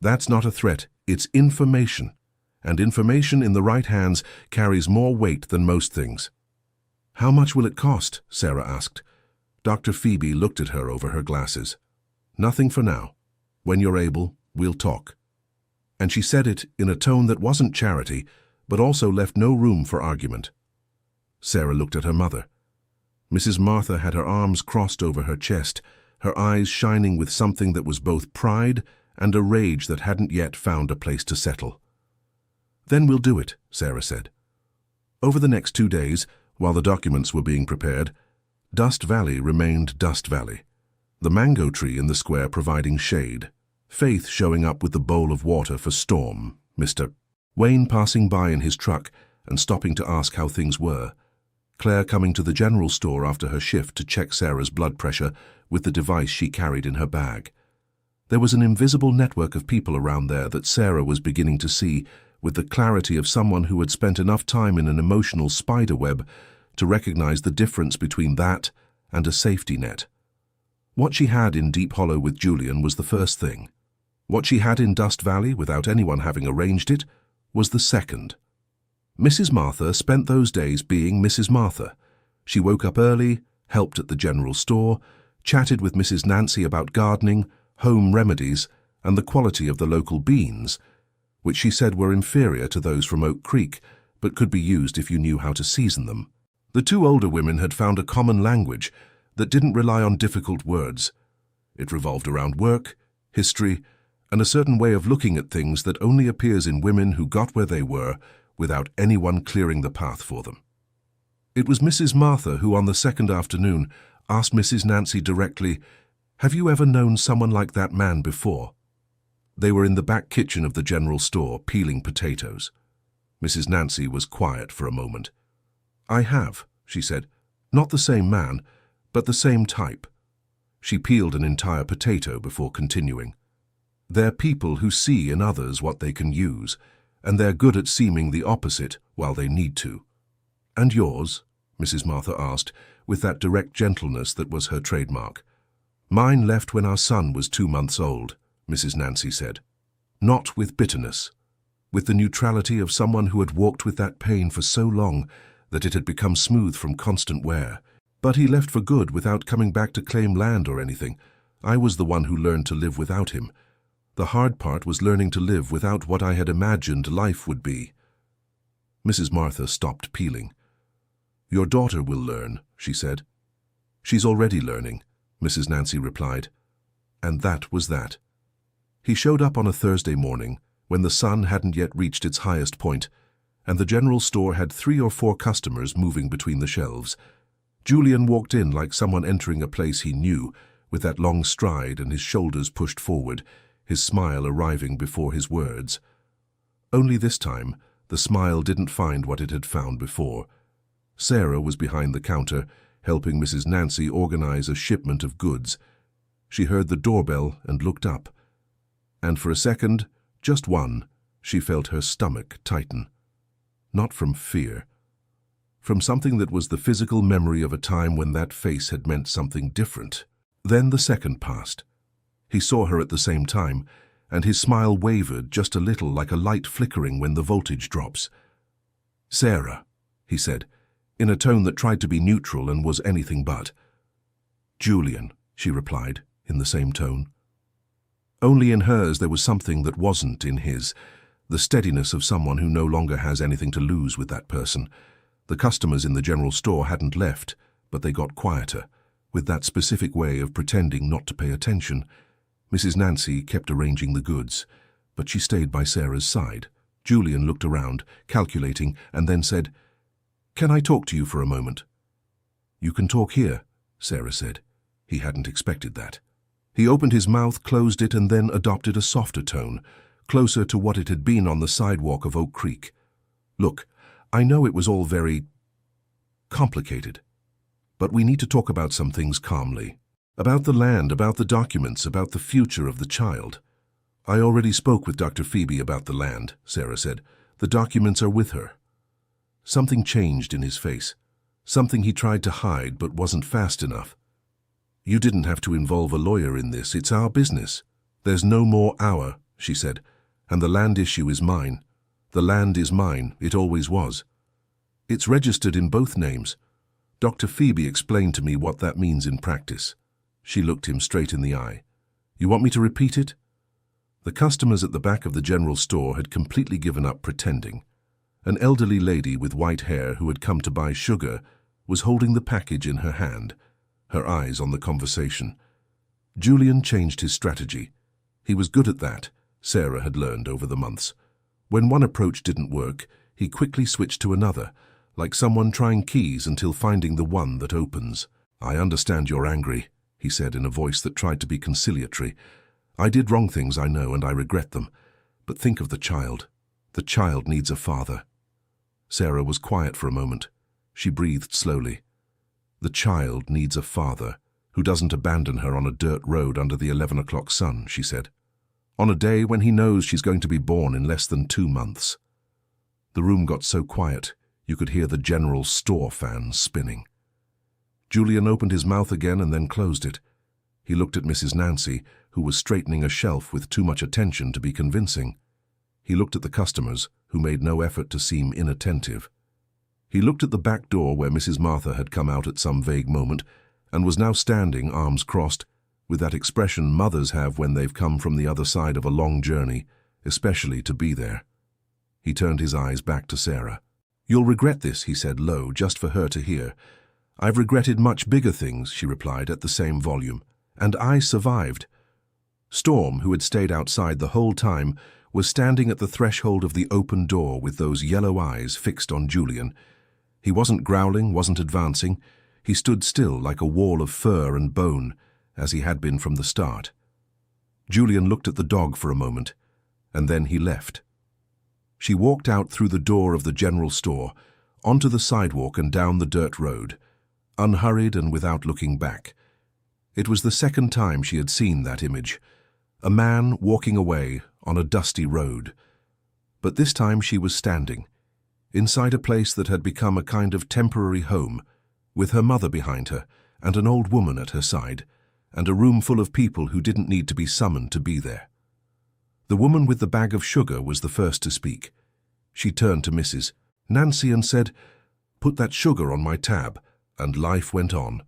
That's not a threat, it's information, and information in the right hands carries more weight than most things." "How much will it cost?" Sarah asked. Dr. Phoebe looked at her over her glasses. "Nothing for now. When you're able, we'll talk." And she said it in a tone that wasn't charity, but also left no room for argument. Sarah looked at her mother. Mrs. Martha had her arms crossed over her chest, her eyes shining with something that was both pride and a rage that hadn't yet found a place to settle. "Then we'll do it," Sarah said. Over the next 2 days, while the documents were being prepared, Dust Valley remained Dust Valley, the mango tree in the square providing shade, Faith showing up with the bowl of water for Storm, Mr. Wayne passing by in his truck and stopping to ask how things were, Claire coming to the general store after her shift to check Sarah's blood pressure with the device she carried in her bag. There was an invisible network of people around there that Sarah was beginning to see with the clarity of someone who had spent enough time in an emotional spiderweb to recognize the difference between that and a safety net. What she had in Deep Hollow with Julian was the first thing. What she had in Dust Valley, without anyone having arranged it, was the second. Mrs. Martha spent those days being Mrs. Martha. She woke up early, helped at the general store, chatted with Mrs. Nancy about gardening, home remedies, and the quality of the local beans, which she said were inferior to those from Oak Creek, but could be used if you knew how to season them. The two older women had found a common language that didn't rely on difficult words. It revolved around work, history, and a certain way of looking at things that only appears in women who got where they were without anyone clearing the path for them. It was Mrs. Martha who, on the second afternoon, asked Mrs. Nancy directly, "Have you ever known someone like that man before?" They were in the back kitchen of the general store, peeling potatoes. Mrs. Nancy was quiet for a moment. "I have," she said. "Not the same man, but the same type." She peeled an entire potato before continuing. "They're people who see in others what they can use, and they're good at seeming the opposite while they need to." "And yours?" Mrs. Martha asked, with that direct gentleness that was her trademark. "Mine left when our son was 2 months old," Mrs. Nancy said. "Not with bitterness, with the neutrality of someone who had walked with that pain for so long that it had become smooth from constant wear. But he left for good without coming back to claim land or anything. I was the one who learned to live without him. The hard part was learning to live without what I had imagined life would be." Mrs. Martha stopped peeling. "Your daughter will learn," she said. "She's already learning," Mrs. Nancy replied. And that was that. He showed up on a Thursday morning, when the sun hadn't yet reached its highest point, and the general store had 3 or 4 customers moving between the shelves. Julian walked in like someone entering a place he knew, with that long stride and his shoulders pushed forward, his smile arriving before his words. Only this time, the smile didn't find what it had found before. Sarah was behind the counter, helping Mrs. Nancy organize a shipment of goods. She heard the doorbell and looked up. And for a second, just one, she felt her stomach tighten. Not from fear. From something that was the physical memory of a time when that face had meant something different. Then the second passed. He saw her at the same time, and his smile wavered just a little like a light flickering when the voltage drops. "Sarah," he said, in a tone that tried to be neutral and was anything but. "Julian," she replied, in the same tone. Only in hers there was something that wasn't in his, the steadiness of someone who no longer has anything to lose with that person. The customers in the general store hadn't left, but they got quieter, with that specific way of pretending not to pay attention. Mrs. Nancy kept arranging the goods, but she stayed by Sarah's side. Julian looked around, calculating, and then said, "Can I talk to you for a moment?" "You can talk here," Sarah said. He hadn't expected that. He opened his mouth, closed it, and then adopted a softer tone, closer to what it had been on the sidewalk of Oak Creek. "Look, I know it was all very complicated, but we need to talk about some things calmly. About the land, about the documents, about the future of the child." "I already spoke with Dr. Phoebe about the land," Sarah said. "The documents are with her." Something changed in his face, something he tried to hide but wasn't fast enough. "You didn't have to involve a lawyer in this. It's our business." "There's no more our," she said, "and the land issue is mine. The land is mine. It always was. It's registered in both names. Dr. Phoebe explained to me what that means in practice." She looked him straight in the eye. "You want me to repeat it?" The customers at the back of the general store had completely given up pretending. An elderly lady with white hair who had come to buy sugar was holding the package in her hand, her eyes on the conversation. Julian changed his strategy. He was good at that, Sarah had learned over the months. When one approach didn't work, he quickly switched to another, like someone trying keys until finding the one that opens. "I understand you're angry," he said in a voice that tried to be conciliatory. "I did wrong things, I know, and I regret them. But think of the child. The child needs a father." Sarah was quiet for a moment. She breathed slowly. "The child needs a father who doesn't abandon her on a dirt road under the 11 o'clock sun," she said. "On a day when he knows she's going to be born in less than 2 months." The room got so quiet, you could hear the general store fan spinning. Julian opened his mouth again and then closed it. He looked at Mrs. Nancy, who was straightening a shelf with too much attention to be convincing. He looked at the customers, who made no effort to seem inattentive. He looked at the back door where Mrs. Martha had come out at some vague moment and was now standing, arms crossed, with that expression mothers have when they've come from the other side of a long journey, especially to be there. He turned his eyes back to Sarah. "You'll regret this," he said low, just for her to hear. "I've regretted much bigger things," she replied at the same volume. "And I survived." Storm, who had stayed outside the whole time, was standing at the threshold of the open door with those yellow eyes fixed on Julian. He wasn't growling, wasn't advancing. He stood still like a wall of fur and bone, as he had been from the start. Julian looked at the dog for a moment, and then he left. She walked out through the door of the general store, onto the sidewalk and down the dirt road, unhurried and without looking back. It was the second time she had seen that image, a man walking away on a dusty road. But this time she was standing, inside a place that had become a kind of temporary home, with her mother behind her and an old woman at her side, and a room full of people who didn't need to be summoned to be there. The woman with the bag of sugar was the first to speak. She turned to Mrs. Nancy and said, "Put that sugar on my tab," and life went on.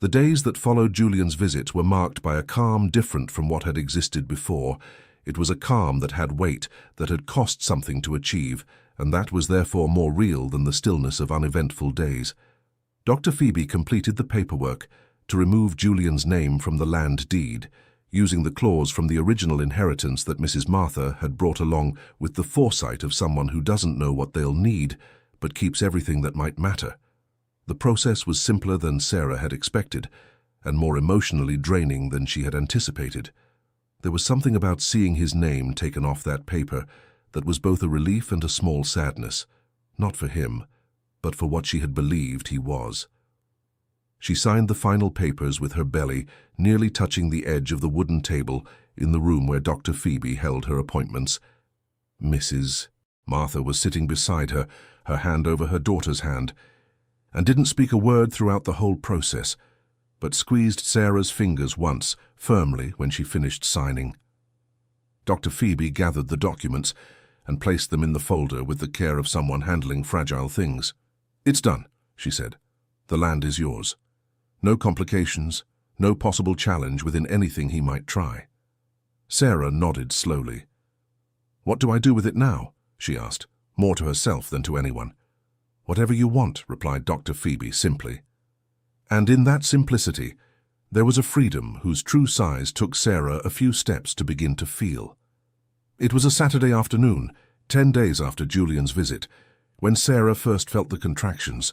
The days that followed Julian's visit were marked by a calm different from what had existed before. It was a calm that had weight, that had cost something to achieve, and that was therefore more real than the stillness of uneventful days. Dr. Phoebe completed the paperwork to remove Julian's name from the land deed, using the clause from the original inheritance that Mrs. Martha had brought along with the foresight of someone who doesn't know what they'll need, but keeps everything that might matter. The process was simpler than Sarah had expected, and more emotionally draining than she had anticipated. There was something about seeing his name taken off that paper that was both a relief and a small sadness, not for him, but for what she had believed he was. She signed the final papers with her belly nearly touching the edge of the wooden table in the room where Dr. Phoebe held her appointments. Mrs. Martha was sitting beside her, her hand over her daughter's hand, and didn't speak a word throughout the whole process, but squeezed Sarah's fingers once, firmly, when she finished signing. Dr. Phoebe gathered the documents and placed them in the folder with the care of someone handling fragile things. "It's done," she said. "The land is yours. No complications, no possible challenge within anything he might try." Sarah nodded slowly. "What do I do with it now?" she asked, more to herself than to anyone. "Whatever you want," replied Dr. Phoebe simply. And in that simplicity, there was a freedom whose true size took Sarah a few steps to begin to feel. It was a Saturday afternoon, 10 days after Julian's visit, when Sarah first felt the contractions.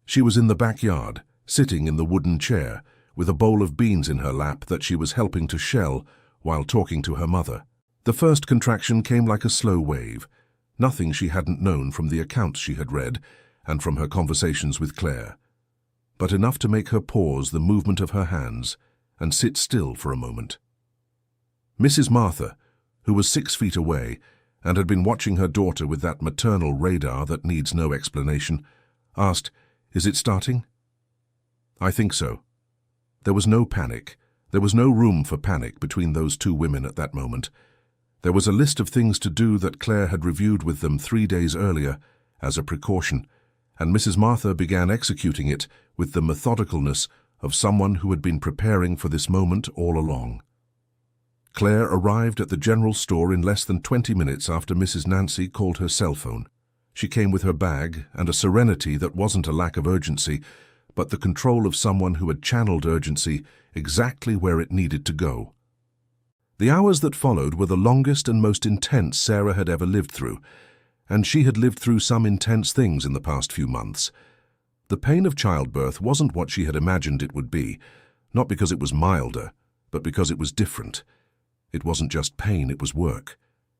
She was in the backyard, sitting in the wooden chair, with a bowl of beans in her lap that she was helping to shell while talking to her mother. The first contraction came like a slow wave, nothing she hadn't known from the accounts she had read and from her conversations with Claire, but enough to make her pause the movement of her hands and sit still for a moment. Mrs. Martha, who was 6 feet away and had been watching her daughter with that maternal radar that needs no explanation, asked, "Is it starting?" "I think so." There was no panic. There was no room for panic between those two women at that moment. There was a list of things to do that Claire had reviewed with them 3 days earlier as a precaution, and Mrs. Martha began executing it with the methodicalness of someone who had been preparing for this moment all along. Claire arrived at the general store in less than 20 minutes after Mrs. Nancy called her cell phone. She came with her bag and a serenity that wasn't a lack of urgency, but the control of someone who had channeled urgency exactly where it needed to go. The hours that followed were the longest and most intense Sarah had ever lived through, and she had lived through some intense things in the past few months. The pain of childbirth wasn't what she had imagined it would be, not because it was milder, but because it was different. It wasn't just pain, it was work.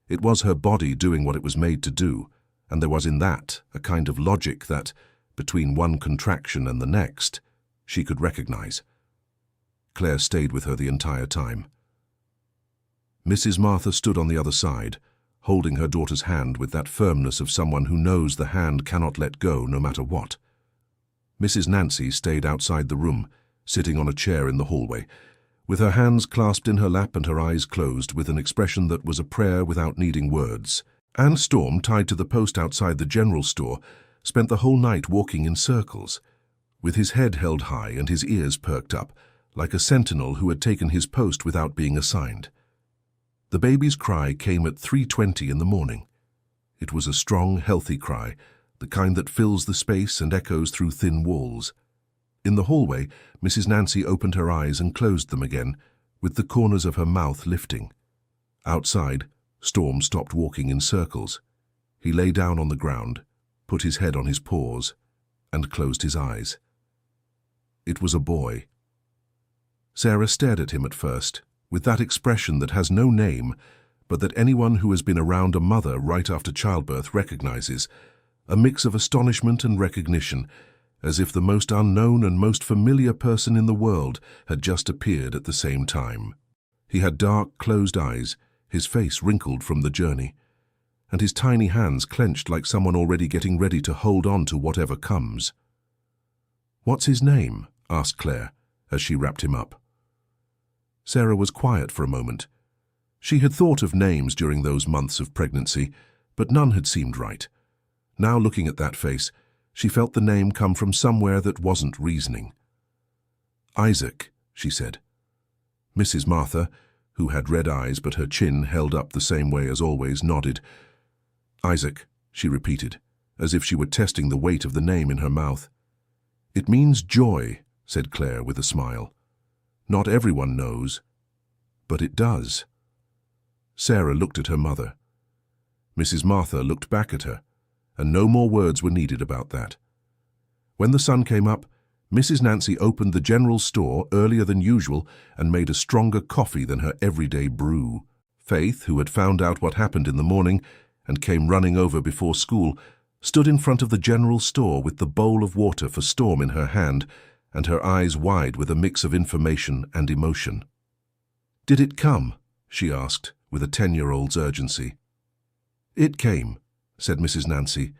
It was her body doing what it was made to do, and there was in that a kind of logic that, between one contraction and the next, she could recognize. Claire stayed with her the entire time. Mrs. Martha stood on the other side, holding her daughter's hand with that firmness of someone who knows the hand cannot let go no matter what. Mrs. Nancy stayed outside the room, sitting on a chair in the hallway, with her hands clasped in her lap and her eyes closed with an expression that was a prayer without needing words. Anne Storm, tied to the post outside the general store, spent the whole night walking in circles, with his head held high and his ears perked up, like a sentinel who had taken his post without being assigned. The baby's cry came at 3:20 in the morning. It was a strong, healthy cry, the kind that fills the space and echoes through thin walls. In the hallway, Mrs. Nancy opened her eyes and closed them again, with the corners of her mouth lifting. Outside, Storm stopped walking in circles. He lay down on the ground, put his head on his paws, and closed his eyes. It was a boy. Sarah stared at him at first, with that expression that has no name, but that anyone who has been around a mother right after childbirth recognizes, a mix of astonishment and recognition, as if the most unknown and most familiar person in the world had just appeared at the same time. He had dark, closed eyes, his face wrinkled from the journey, and his tiny hands clenched like someone already getting ready to hold on to whatever comes. "What's his name?" asked Claire, as she wrapped him up. Sarah was quiet for a moment. She had thought of names during those months of pregnancy, but none had seemed right. Now, looking at that face, she felt the name come from somewhere that wasn't reasoning. "Isaac," she said. Mrs. Martha, who had red eyes but her chin held up the same way as always, nodded. "Isaac," she repeated, as if she were testing the weight of the name in her mouth. "It means joy," said Claire with a smile. "Not everyone knows, but it does." Sarah looked at her mother. Mrs. Martha looked back at her, and no more words were needed about that. When the sun came up, Mrs. Nancy opened the general store earlier than usual and made a stronger coffee than her everyday brew. Faith, who had found out what happened in the morning and came running over before school, stood in front of the general store with the bowl of water for Storm in her hand and her eyes wide with a mix of information and emotion. "Did it come?" she asked, with a 10-year-old's urgency. "It came," said Mrs. Nancy.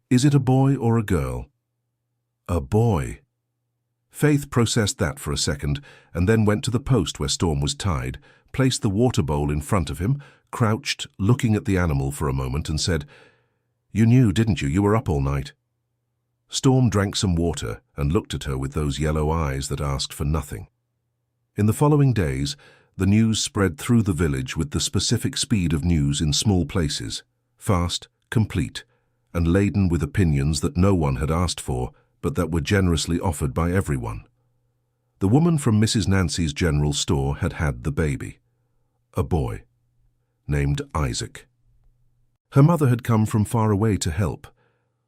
"Is it a boy or a girl?" "A boy." Faith processed that for a second and then went to the post where Storm was tied, placed the water bowl in front of him, crouched, looking at the animal for a moment, and said, "You knew, didn't you? You were up all night." Storm drank some water and looked at her with those yellow eyes that asked for nothing. In the following days, the news spread through the village with the specific speed of news in small places, fast, complete, and laden with opinions that no one had asked for, but that were generously offered by everyone. The woman from Mrs. Nancy's general store had had the baby, a boy, named Isaac. Her mother had come from far away to help.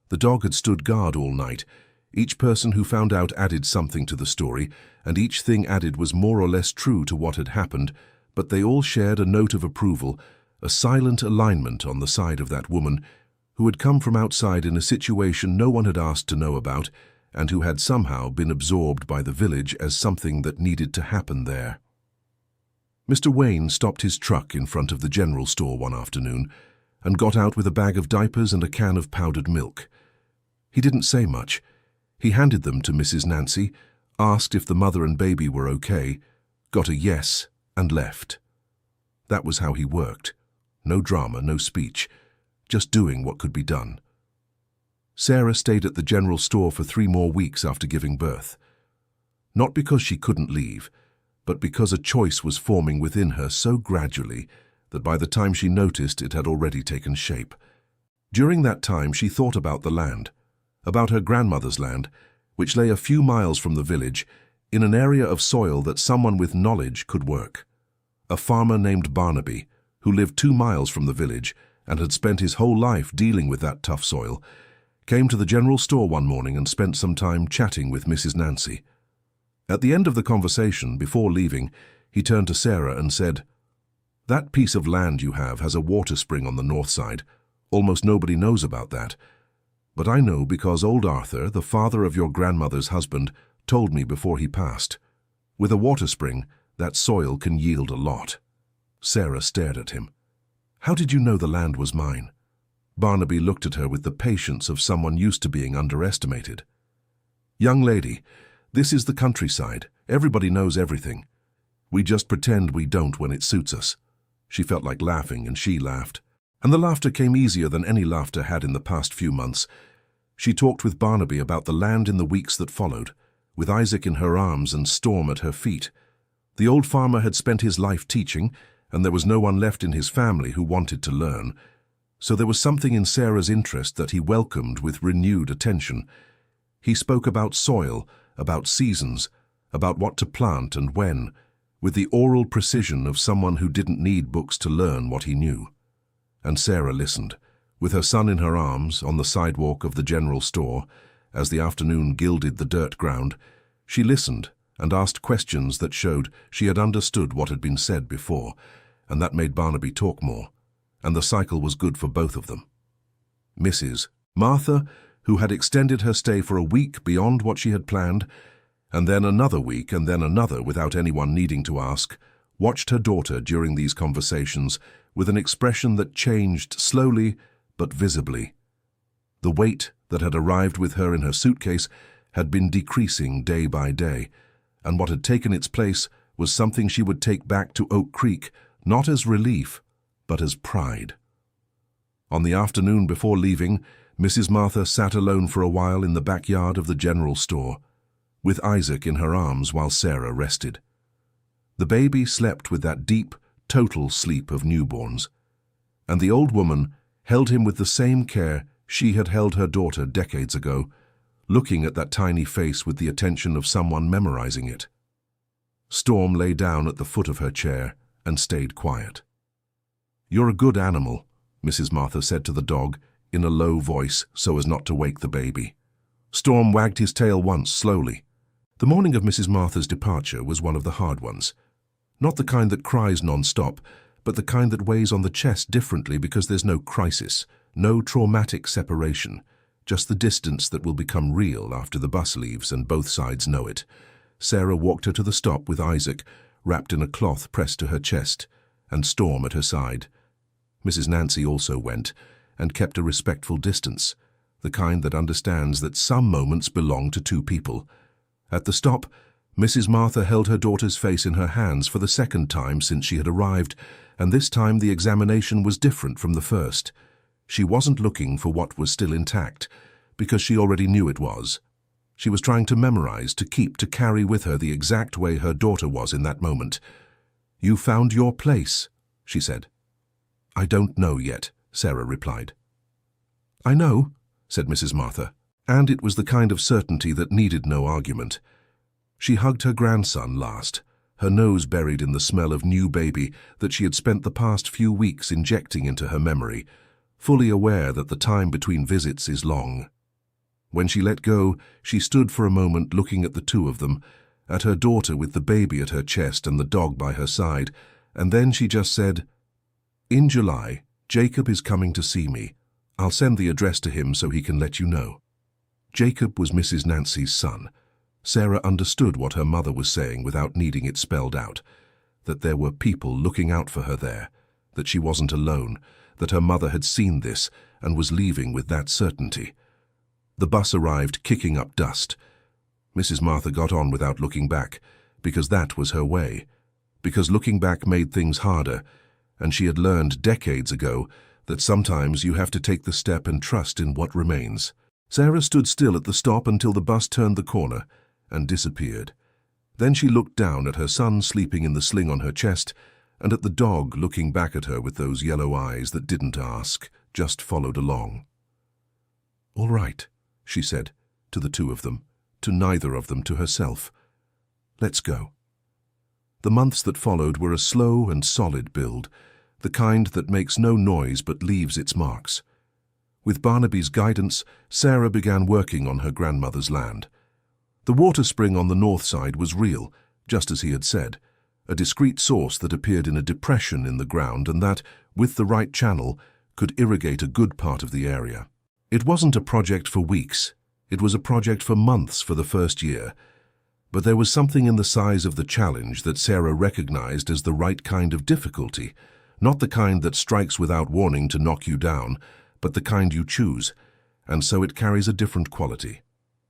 The dog had stood guard all night. Each person who found out added something to the story, and each thing added was more or less true to what had happened, but they all shared a note of approval, a silent alignment on the side of that woman who had come from outside in a situation no one had asked to know about, and who had somehow been absorbed by the village as something that needed to happen there. Mr. Wayne stopped his truck in front of the general store one afternoon and got out with a bag of diapers and a can of powdered milk. He didn't say much. He handed them to Mrs. Nancy, asked if the mother and baby were okay, got a yes, and left. That was how he worked. No drama, no speech, just doing what could be done. Sarah stayed at the general store for 3 more weeks after giving birth. Not because she couldn't leave, but because a choice was forming within her so gradually that by the time she noticed it had already taken shape. During that time she thought about the land, about her grandmother's land, which lay a few miles from the village, in an area of soil that someone with knowledge could work. A farmer named Barnaby, who lived 2 miles from the village and had spent his whole life dealing with that tough soil, came to the general store one morning and spent some time chatting with Mrs. Nancy. At the end of the conversation, before leaving, he turned to Sarah and said, "That piece of land you have has a water spring on the north side. Almost nobody knows about that. But I know because old Arthur, the father of your grandmother's husband, told me before he passed. With a water spring, that soil can yield a lot." Sarah stared at him. How did you know the land was mine?" Barnaby looked at her with the patience of someone used to being underestimated. "Young lady, this is the countryside. Everybody knows everything. We just pretend we don't when it suits us." She felt like laughing, and she laughed. And the laughter came easier than any laughter had in the past few months. She talked with Barnaby about the land in the weeks that followed, with Isaac in her arms and Storm at her feet. The old farmer had spent his life teaching, and there was no one left in his family who wanted to learn. So there was something in Sarah's interest that he welcomed with renewed attention. He spoke about soil, about seasons, about what to plant and when, with the oral precision of someone who didn't need books to learn what he knew. And Sarah listened, with her son in her arms on the sidewalk of the general store. As the afternoon gilded the dirt ground, she listened and asked questions that showed she had understood what had been said before, and that made Barnaby talk more, and the cycle was good for both of them. Mrs. Martha, who had extended her stay for a week beyond what she had planned, and then another week and then another without anyone needing to ask, watched her daughter during these conversations with an expression that changed slowly but visibly. The weight that had arrived with her in her suitcase had been decreasing day by day, and what had taken its place was something she would take back to Oak Creek, not as relief, but as pride. On the afternoon before leaving, Mrs. Martha sat alone for a while in the backyard of the general store, with Isaac in her arms while Sarah rested. The baby slept with that deep, total sleep of newborns, and the old woman held him with the same care she had held her daughter decades ago, looking at that tiny face with the attention of someone memorizing it. Storm lay down at the foot of her chair and stayed quiet. "You're a good animal," Mrs. Martha said to the dog in a low voice so as not to wake the baby. Storm wagged his tail once, slowly. The morning of Mrs. Martha's departure was one of the hard ones. Not the kind that cries non-stop, but the kind that weighs on the chest differently because there's no crisis, no traumatic separation, just the distance that will become real after the bus leaves and both sides know it. Sarah walked her to the stop with Isaac, wrapped in a cloth pressed to her chest, and Storm at her side. Mrs. Nancy also went, and kept a respectful distance, the kind that understands that some moments belong to two people. At the stop, Mrs. Martha held her daughter's face in her hands for the second time since she had arrived, and this time the examination was different from the first. She wasn't looking for what was still intact, because she already knew it was. She was trying to memorize, to keep, to carry with her the exact way her daughter was in that moment. "You found your place," she said. "I don't know yet," Sarah replied. "I know," said Mrs. Martha, and it was the kind of certainty that needed no argument. She hugged her grandson last, her nose buried in the smell of new baby that she had spent the past few weeks injecting into her memory, fully aware that the time between visits is long. When she let go, she stood for a moment looking at the two of them, at her daughter with the baby at her chest and the dog by her side, and then she just said, "In July, Jacob is coming to see me. I'll send the address to him so he can let you know." Jacob was Mrs. Nancy's son. Sarah understood what her mother was saying without needing it spelled out, that there were people looking out for her there, that she wasn't alone, that her mother had seen this and was leaving with that certainty. The bus arrived kicking up dust. Mrs. Martha got on without looking back, because that was her way, because looking back made things harder, and she had learned decades ago that sometimes you have to take the step and trust in what remains. Sarah stood still at the stop until the bus turned the corner and disappeared. Then she looked down at her son sleeping in the sling on her chest and at the dog looking back at her with those yellow eyes that didn't ask, just followed along. "All right," she said, to the two of them, to neither of them, to herself. "Let's go." The months that followed were a slow and solid build, the kind that makes no noise but leaves its marks. With Barnaby's guidance, Sarah began working on her grandmother's land. The water spring on the north side was real, just as he had said, a discrete source that appeared in a depression in the ground and that, with the right channel, could irrigate a good part of the area. It wasn't a project for weeks, it was a project for months for the first year, but there was something in the size of the challenge that Sarah recognized as the right kind of difficulty, Not the kind that strikes without warning to knock you down, but the kind you choose, and so it carries a different quality.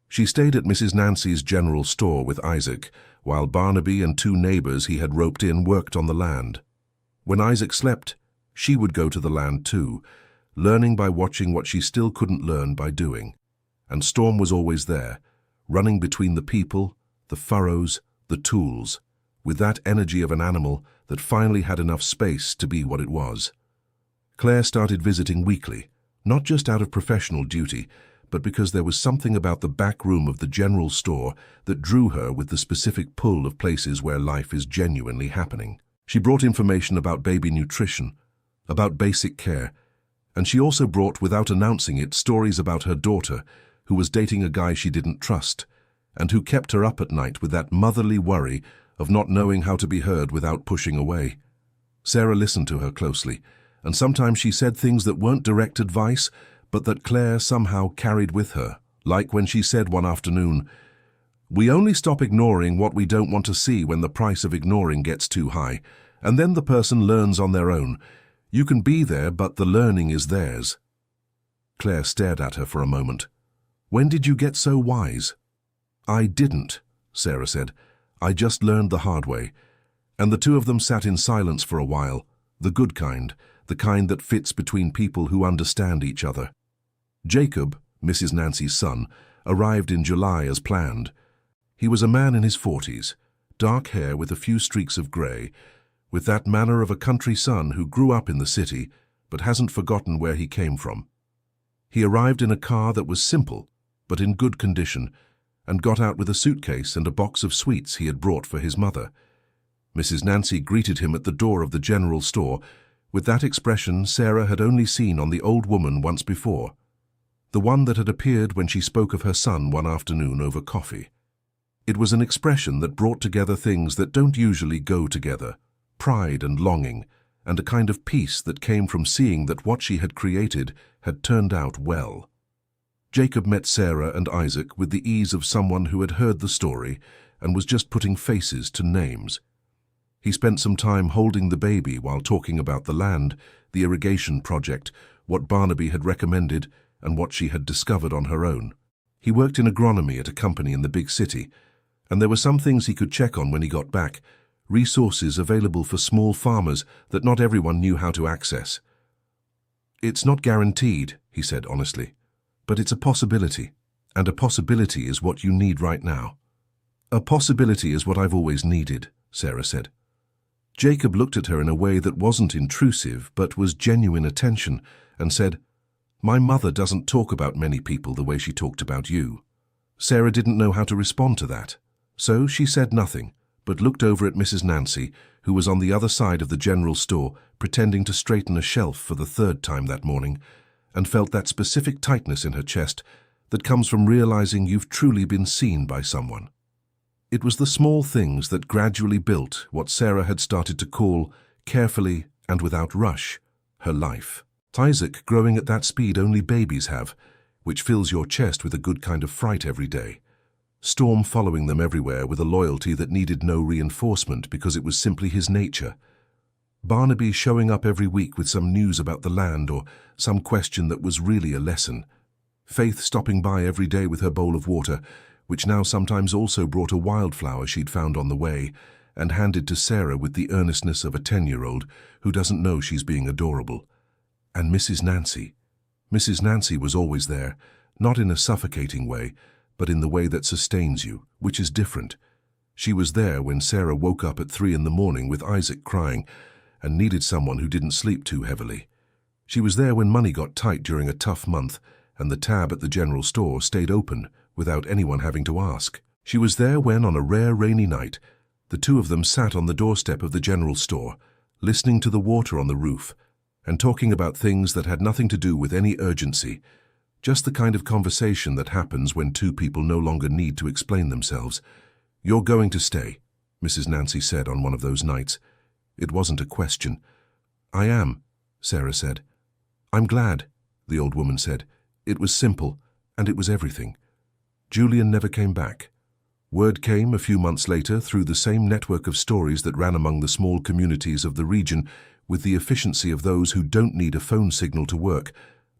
She stayed at Mrs. Nancy's general store with Isaac, while Barnaby and 2 neighbors he had roped in worked on the land. When Isaac slept, she would go to the land too, learning by watching what she still couldn't learn by doing. And Storm was always there, running between the people, the furrows, the tools, with that energy of an animal that finally had enough space to be what it was. Claire started visiting weekly, not just out of professional duty, but because there was something about the back room of the general store that drew her with the specific pull of places where life is genuinely happening. She brought information about baby nutrition, about basic care, and she also brought, without announcing it, stories about her daughter, who was dating a guy she didn't trust, and who kept her up at night with that motherly worry of not knowing how to be heard without pushing away. Sarah listened to her closely, and sometimes she said things that weren't direct advice, but that Claire somehow carried with her, like when she said one afternoon, "We only stop ignoring what we don't want to see when the price of ignoring gets too high, and then the person learns on their own. You can be there, but the learning is theirs." Claire stared at her for a moment. "When did you get so wise?" "I didn't," Sarah said. "I just learned the hard way." And the 2 of them sat in silence for a while, the good kind, the kind that fits between people who understand each other. Jacob, Mrs. Nancy's son, arrived in July as planned. He was a man in his 40s, dark hair with a few streaks of grey, with that manner of a country son who grew up in the city but hasn't forgotten where he came from. He arrived in a car that was simple but in good condition, and got out with a suitcase and a box of sweets he had brought for his mother. Mrs. Nancy greeted him at the door of the general store with that expression Sarah had only seen on the old woman once before, the one that had appeared when she spoke of her son one afternoon over coffee. It was an expression that brought together things that don't usually go together, pride and longing, and a kind of peace that came from seeing that what she had created had turned out well. Jacob met Sarah and Isaac with the ease of someone who had heard the story and was just putting faces to names. He spent some time holding the baby while talking about the land, the irrigation project, what Barnaby had recommended, and what she had discovered on her own. He worked in agronomy at a company in the big city, and there were some things he could check on when he got back, resources available for small farmers that not everyone knew how to access. "It's not guaranteed," he said honestly, "but it's a possibility, and a possibility is what you need right now." "A possibility is what I've always needed," Sarah said. Jacob looked at her in a way that wasn't intrusive but was genuine attention and said, "My mother doesn't talk about many people the way she talked about you." Sarah didn't know how to respond to that, so she said nothing, but looked over at Mrs. Nancy, who was on the other side of the general store, pretending to straighten a shelf for the 3rd time that morning, and felt that specific tightness in her chest that comes from realizing you've truly been seen by someone. It was the small things that gradually built what Sarah had started to call, carefully and without rush, her life. Isaac growing at that speed only babies have, which fills your chest with a good kind of fright every day. Storm following them everywhere with a loyalty that needed no reinforcement because it was simply his nature. Barnaby showing up every week with some news about the land or some question that was really a lesson. Faith stopping by every day with her bowl of water, which now sometimes also brought a wildflower she'd found on the way, and handed to Sarah with the earnestness of a 10-year-old who doesn't know she's being adorable. And Mrs. Nancy. Mrs. Nancy was always there, not in a suffocating way, but in the way that sustains you, which is different. She was there when Sarah woke up at 3 in the morning with Isaac crying and needed someone who didn't sleep too heavily. She was there when money got tight during a tough month and the tab at the general store stayed open without anyone having to ask. She was there when, on a rare rainy night, the 2 of them sat on the doorstep of the general store, listening to the water on the roof and talking about things that had nothing to do with any urgency, just the kind of conversation that happens when 2 people no longer need to explain themselves. "You're going to stay," Mrs. Nancy said on one of those nights. It wasn't a question. "I am," Sarah said. "I'm glad," the old woman said. It was simple, and it was everything. Julian never came back. Word came a few months later through the same network of stories that ran among the small communities of the region with the efficiency of those who don't need a phone signal to work,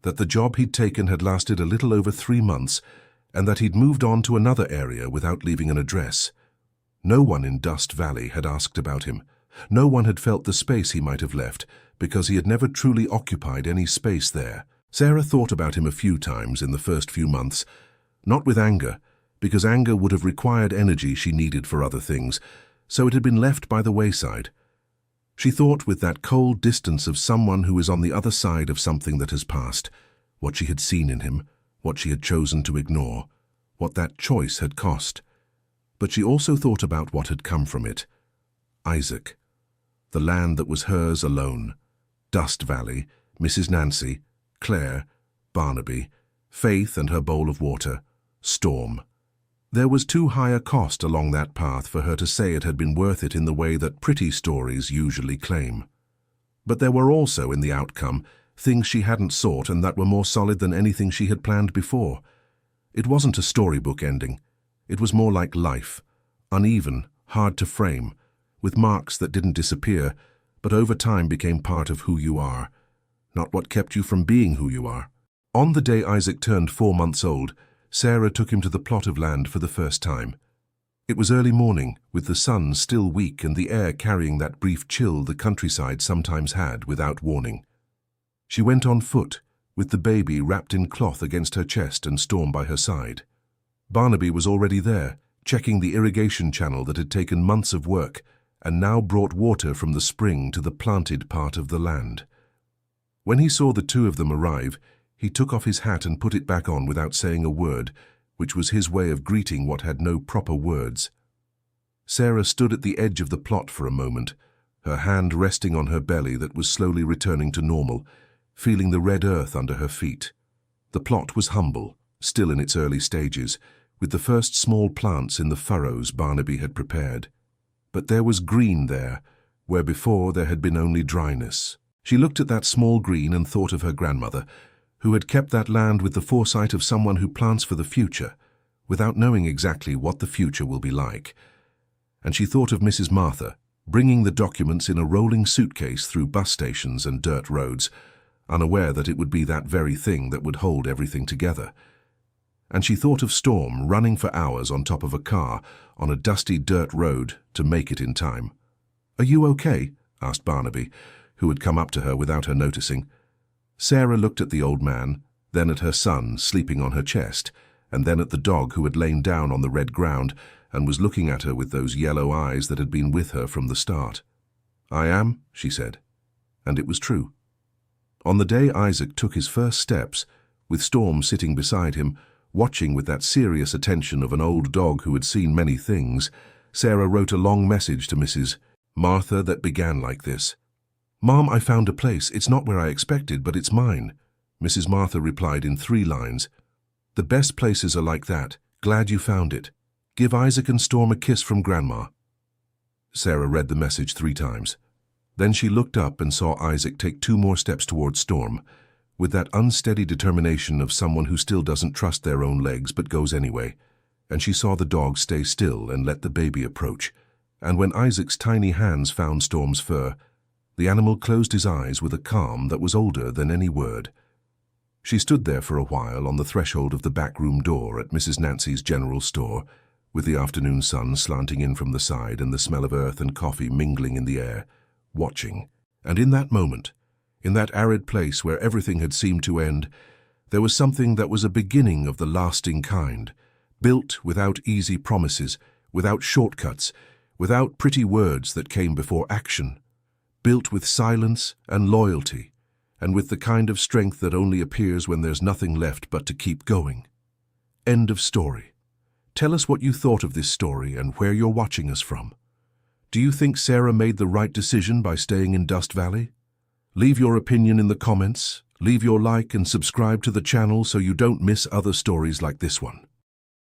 that the job he'd taken had lasted a little over 3 months, and that he'd moved on to another area without leaving an address. No one in Dust Valley had asked about him. No one had felt the space he might have left, because he had never truly occupied any space there. Sarah thought about him a few times in the first few months, not with anger, because anger would have required energy she needed for other things, so it had been left by the wayside. She thought with that cold distance of someone who is on the other side of something that has passed, what she had seen in him, what she had chosen to ignore, what that choice had cost. But she also thought about what had come from it. Isaac. The land that was hers alone. Dust Valley, Mrs. Nancy, Claire, Barnaby, Faith and her bowl of water, Storm. There was too high a cost along that path for her to say it had been worth it in the way that pretty stories usually claim. But there were also, in the outcome, things she hadn't sought and that were more solid than anything she had planned before. It wasn't a storybook ending. It was more like life, uneven, hard to frame, with marks that didn't disappear, but over time became part of who you are, not what kept you from being who you are. On the day Isaac turned 4 months old, Sarah took him to the plot of land for the first time. It was early morning, with the sun still weak and the air carrying that brief chill the countryside sometimes had without warning. She went on foot, with the baby wrapped in cloth against her chest and Storm by her side. Barnaby was already there, checking the irrigation channel that had taken months of work and now brought water from the spring to the planted part of the land. When he saw the two of them arrive, he took off his hat and put it back on without saying a word, which was his way of greeting what had no proper words. Sarah stood at the edge of the plot for a moment, her hand resting on her belly that was slowly returning to normal, feeling the red earth under her feet. The plot was humble, still in its early stages, with the first small plants in the furrows Barnaby had prepared. But there was green there, where before there had been only dryness. She looked at that small green and thought of her grandmother, who had kept that land with the foresight of someone who plants for the future, without knowing exactly what the future will be like. And she thought of Mrs. Martha, bringing the documents in a rolling suitcase through bus stations and dirt roads, unaware that it would be that very thing that would hold everything together. And she thought of Storm running for hours on top of a car on a dusty dirt road to make it in time. "Are you okay?" asked Barnaby, who had come up to her without her noticing. Sarah looked at the old man, then at her son sleeping on her chest, and then at the dog who had lain down on the red ground and was looking at her with those yellow eyes that had been with her from the start. "I am," she said. And it was true. On the day Isaac took his first steps, with Storm sitting beside him, watching with that serious attention of an old dog who had seen many things, Sarah wrote a long message to Mrs. Martha that began like this. "Mom, I found a place. It's not where I expected, but it's mine." Mrs. Martha replied in 3 lines. "The best places are like that. Glad you found it. Give Isaac and Storm a kiss from Grandma." Sarah read the message 3 times. Then she looked up and saw Isaac take 2 more steps toward Storm, with that unsteady determination of someone who still doesn't trust their own legs but goes anyway. And she saw the dog stay still and let the baby approach. And when Isaac's tiny hands found Storm's fur, the animal closed his eyes with a calm that was older than any word. She stood there for a while on the threshold of the back room door at Mrs. Nancy's general store, with the afternoon sun slanting in from the side and the smell of earth and coffee mingling in the air, watching. And in that moment, in that arid place where everything had seemed to end, there was something that was a beginning of the lasting kind, built without easy promises, without shortcuts, without pretty words that came before action, built with silence and loyalty, and with the kind of strength that only appears when there's nothing left but to keep going. End of story. Tell us what you thought of this story and where you're watching us from. Do you think Sarah made the right decision by staying in Dust Valley? Leave your opinion in the comments, leave your like and subscribe to the channel so you don't miss other stories like this one.